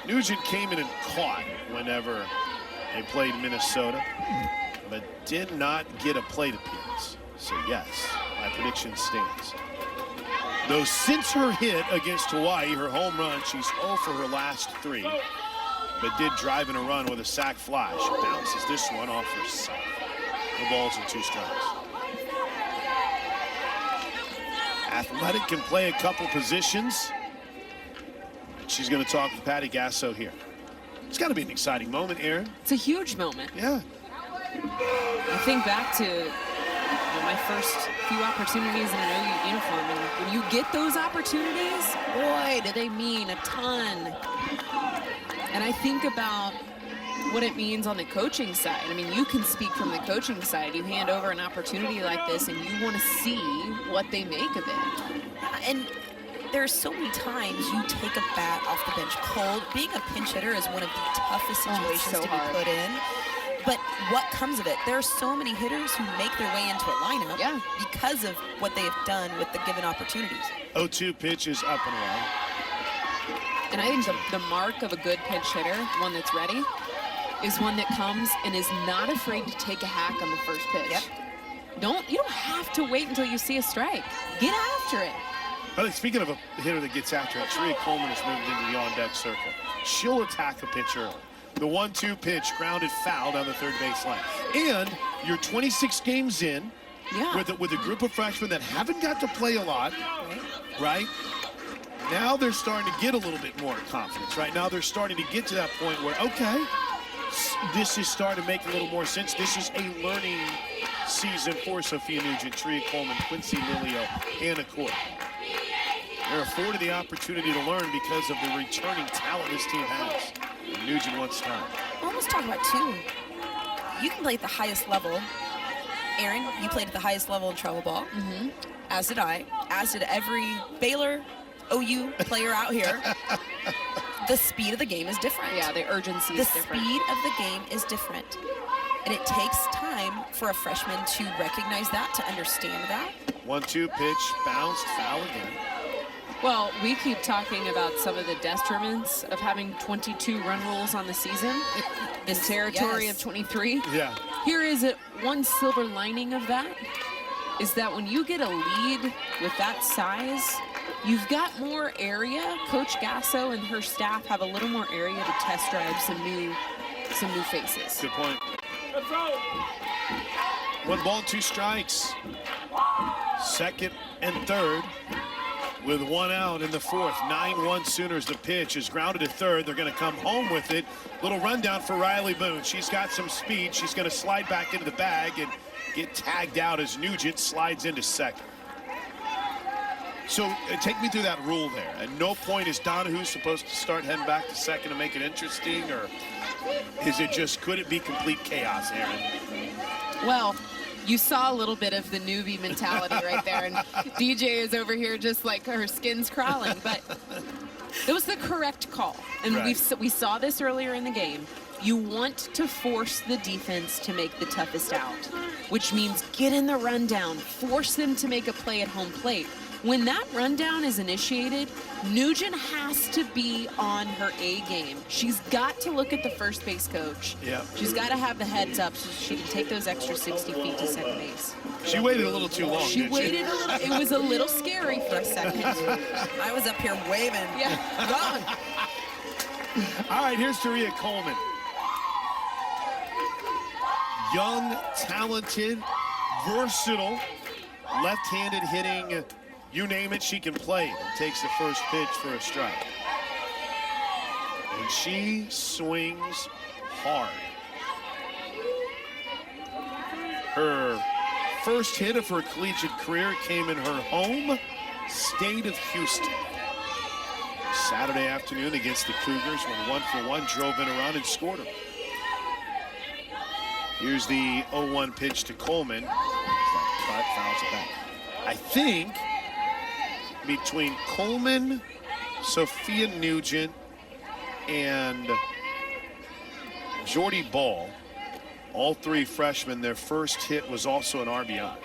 Nugent came in and caught whenever they played Minnesota, but did not get a plate appearance. So yes, my prediction stands. Though since her hit against Hawaii, her home run, she's 0 for her last 3, but did drive in a run with a sac fly. She bounces this one off her side. No balls and 2 strikes. Athletic, can play a couple positions. She's going to talk with Patty Gasso here. It's got to be an exciting moment, Aaron. It's a huge moment. Yeah. I think back to my first few opportunities in an OU uniform, and when you get those opportunities, boy, do they mean a ton. And I think about what it means on the coaching side. I mean, you can speak from the coaching side. You hand over an opportunity like this, and you want to see what they make of it. And there's so many times you take a bat off the bench cold. Being a pinch hitter is one of the toughest situations so to hard. be put in. But what comes of it? There are so many hitters who make their way into a lineup because of what they have done with the given opportunities. 0-2 pitch is up and away. And I think the mark of a good pinch hitter, one that's ready, is one that comes and is not afraid to take a hack on the first pitch. Yep. You don't have to wait until you see a strike. Get after it. But speaking of a hitter that gets after it, Tria Coleman has moved into the on-deck circle. She'll attack a pitch early. The 1-2 pitch, grounded foul down the third baseline. And you're 26 games in with a group of freshmen that haven't got to play a lot, right? Now they're starting to get a little bit more confidence, right? Now they're starting to get to that point where, okay, this is starting to make a little more sense. This is a learning season for Sophia Nugent, Tria Coleman, Quincy Lilio, Anna Court. They're afforded the opportunity to learn because of the returning talent this team has. And Nugent wants time. Well, let's talk about too. You can play at the highest level. Aaron, you played at the highest level in travel ball, as did I, as did every Baylor OU player out here. The speed of the game is different. Yeah, the urgency is different. The speed of the game is different. And it takes time for a freshman to recognize that, to understand that. 1-2 pitch, bounced, foul again. Well, we keep talking about some of the detriments of having 22 run rules on the season in territory of 23. Yeah. Here is one silver lining of that, is that when you get a lead with that size, you've got more area. Coach Gasso and her staff have a little more area to test drive some new faces. Good point. 1 ball, 2 strikes. Second and third with 1 out in the fourth. 9-1 Sooners. The pitch is grounded to third. They're going to come home with it. Little rundown for Riley Boone. She's got some speed. She's going to slide back into the bag and get tagged out as Nugent slides into second. So take me through that rule there. At no point is Donahue supposed to start heading back to second to make it interesting, or is it just, could it be complete chaos, Aaron? Well, you saw a little bit of the newbie mentality right there, and DJ is over here just like her skin's crawling, but it was the correct call. And right. we saw this earlier in the game. You want to force the defense to make the toughest out, which means get in the rundown, force them to make a play at home plate. When that rundown is initiated, Nugent has to be on her A game. She's got to look at the first base coach. Yeah. She's got to have the heads up so she can take those extra 60 feet to second base. She waited a little too long. She waited a little. It was a little scary for a second. I was up here waving. Yeah. Gone. All right, here's Taria Coleman. Young, talented, versatile, left-handed hitting. You name it, she can play it. Takes the first pitch for a strike. And she swings hard. Her first hit of her collegiate career came in her home state of Houston. Saturday afternoon against the Cougars, went 1-for-1, drove in a run and scored her. Here's the 0-1 pitch to Coleman. Cut, fouls it back. I think between Coleman, Sophia Nugent, and Jordy Ball, all 3 freshmen, their first hit was also an RBI.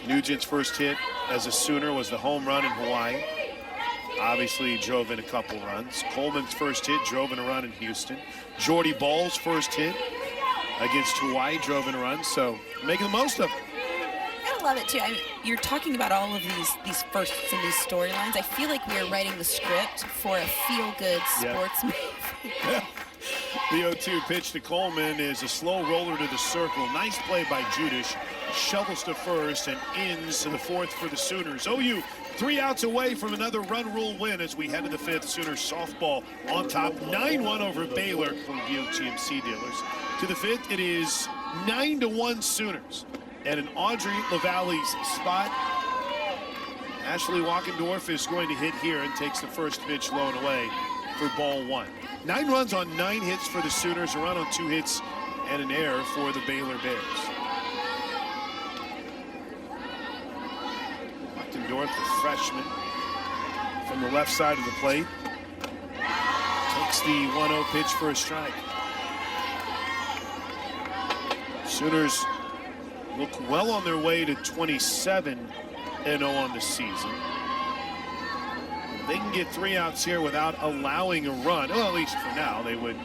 Nugent's first hit as a Sooner was the home run in Hawaii. Obviously drove in a couple runs. Coleman's first hit drove in a run in Houston. Jordy Ball's first hit against Hawaii drove in a run, so making the most of it. I love it too. I mean, you're talking about all of these firsts and these storylines. I feel like we are writing the script for a feel-good sports movie. Yeah. The 0-2 pitch to Coleman is a slow roller to the circle. Nice play by Judish. Shovels to first and ends to the fourth for the Sooners. OU 3 outs away from another run rule win as we head to the fifth. Sooners softball on top, 9-1 over Baylor from GMC dealers. To the fifth, it is 9-1 Sooners. And in Audrey LaValle's spot, Ashley Walkendorf is going to hit here and takes the first pitch low and away for ball 1. 9 runs on 9 hits for the Sooners, a run on 2 hits and an error for the Baylor Bears. Walkendorf, the freshman, from the left side of the plate, takes the 1-0 pitch for a strike. Sooners look well on their way to 27-0 on the season. They can get 3 outs here without allowing a run. Well, at least for now, they would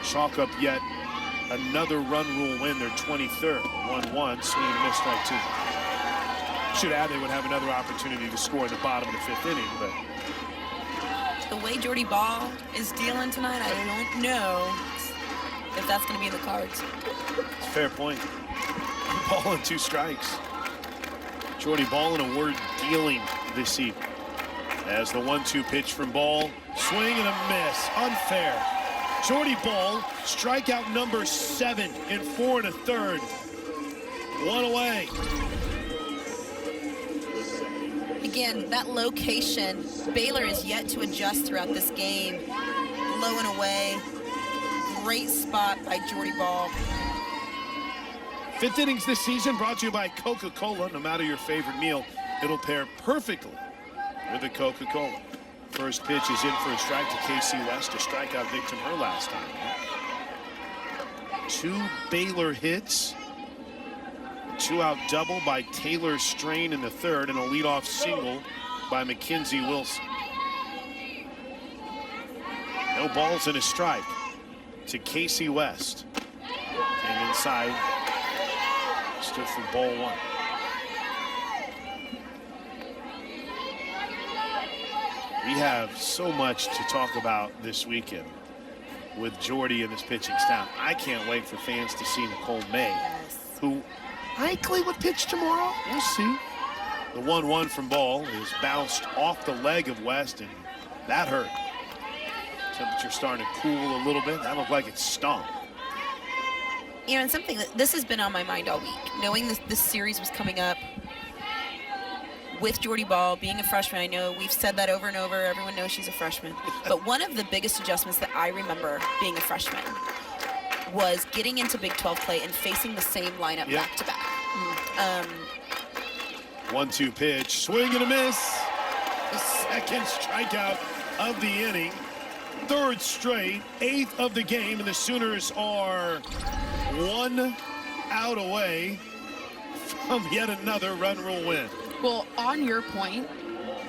chalk up yet another run rule win. Their 23rd, 1-1, swing and a miss, strike 2. Should add they would have another opportunity to score in the bottom of the 5th inning, but the way Jordy Ball is dealing tonight, I don't know if that's going to be in the cards. it's a fair point. Ball and 2 strikes. Jordy Ball in a word dealing this evening. As the 1-2 pitch from Ball, swing and a miss, unfair. Jordy Ball, strikeout number 7 in 4 1/3. 1 away. Again, that location, Baylor is yet to adjust throughout this game. Low and away, great spot by Jordy Ball. 5th innings this season brought to you by Coca-Cola. No matter your favorite meal, it'll pair perfectly with a Coca-Cola. First pitch is in for a strike to Casey West, a strikeout victim her last time. 2 Baylor hits, 2-out double by Taylor Strain in the 3rd, and a leadoff single by Mackenzie Wilson. No balls and a strike to Casey West. Came inside, stood for ball one. We have so much to talk about this weekend with Jordy and this pitching staff. I can't wait for fans to see Nicole May, who likely would pitch tomorrow. We'll see. The 1-1 from Ball is bounced off the leg of West, and that hurt. Temperature starting to cool a little bit. That looked like it stung. You know, and something that this has been on my mind all week, knowing this series was coming up with Jordy Ball being a freshman. I know we've said that over and over. Everyone knows she's a freshman. But one of the biggest adjustments that I remember being a freshman was getting into Big 12 play and facing the same lineup back to back. 1-2 pitch, swing and a miss. The second strikeout of the inning. Third straight, 8th of the game, and the Sooners are 1 out away from yet another run rule win. Well, on your point,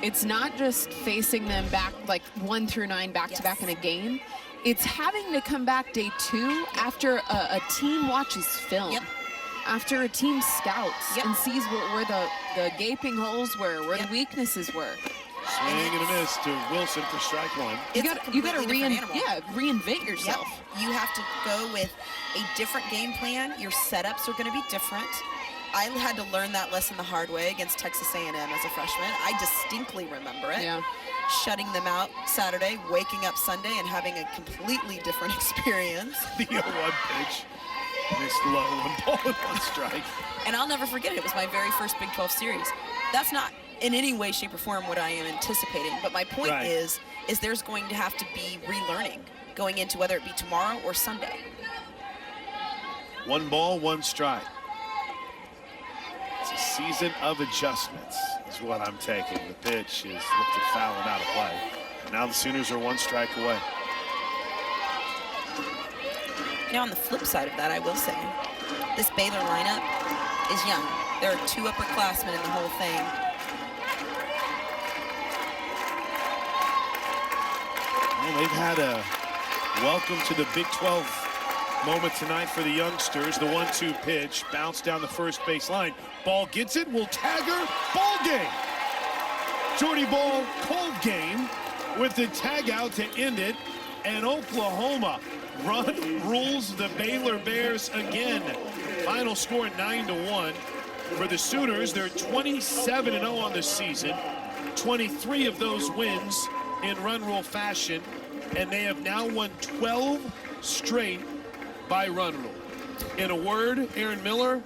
it's not just facing them back like 1 through 9 back-to-back in a game. It's having to come back day 2 after a team watches film. After a team scouts and sees where the gaping holes were, where the weaknesses were. Swing and a miss to Wilson for strike one. You got to reinvent yourself. You have to go with a different game plan. Your setups are going to be different. I had to learn that lesson the hard way against Texas A&M as a freshman. I distinctly remember it. Shutting them out Saturday, waking up Sunday, and having a completely different experience. The 0-1 pitch. Missed low, 1 ball and 1 strike. And I'll never forget it. It was my very first Big 12 series. That's not in any way, shape, or form what I am anticipating. But my point is there's going to have to be relearning going into whether it be tomorrow or Sunday. 1 ball, 1 strike. It's a season of adjustments is what I'm taking. The pitch is lifted foul and out of play. Now the Sooners are 1 strike away. Now, on the flip side of that, I will say, this Baylor lineup is young. There are 2 upperclassmen in the whole thing. Well, they've had a welcome to the Big 12 moment tonight for the youngsters. The 1-2 pitch bounced down the first base line. Ball gets it, will tag her. Ball game. Jordy Ball, cold game with the tag out to end it. And Oklahoma rules the Baylor Bears again. Final score 9-1. For the Sooners, they're 27-0 on the season. 23 of those wins in run rule fashion. And they have now won 12 straight by run rule. In a word, Aaron Miller,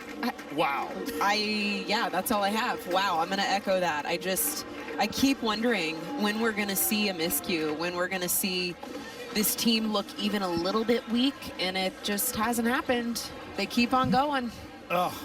wow. Yeah, that's all I have. Wow, I'm going to echo that. I keep wondering when we're going to see a miscue, when we're going to see this team look even a little bit weak, and it just hasn't happened. They keep on going. Oh,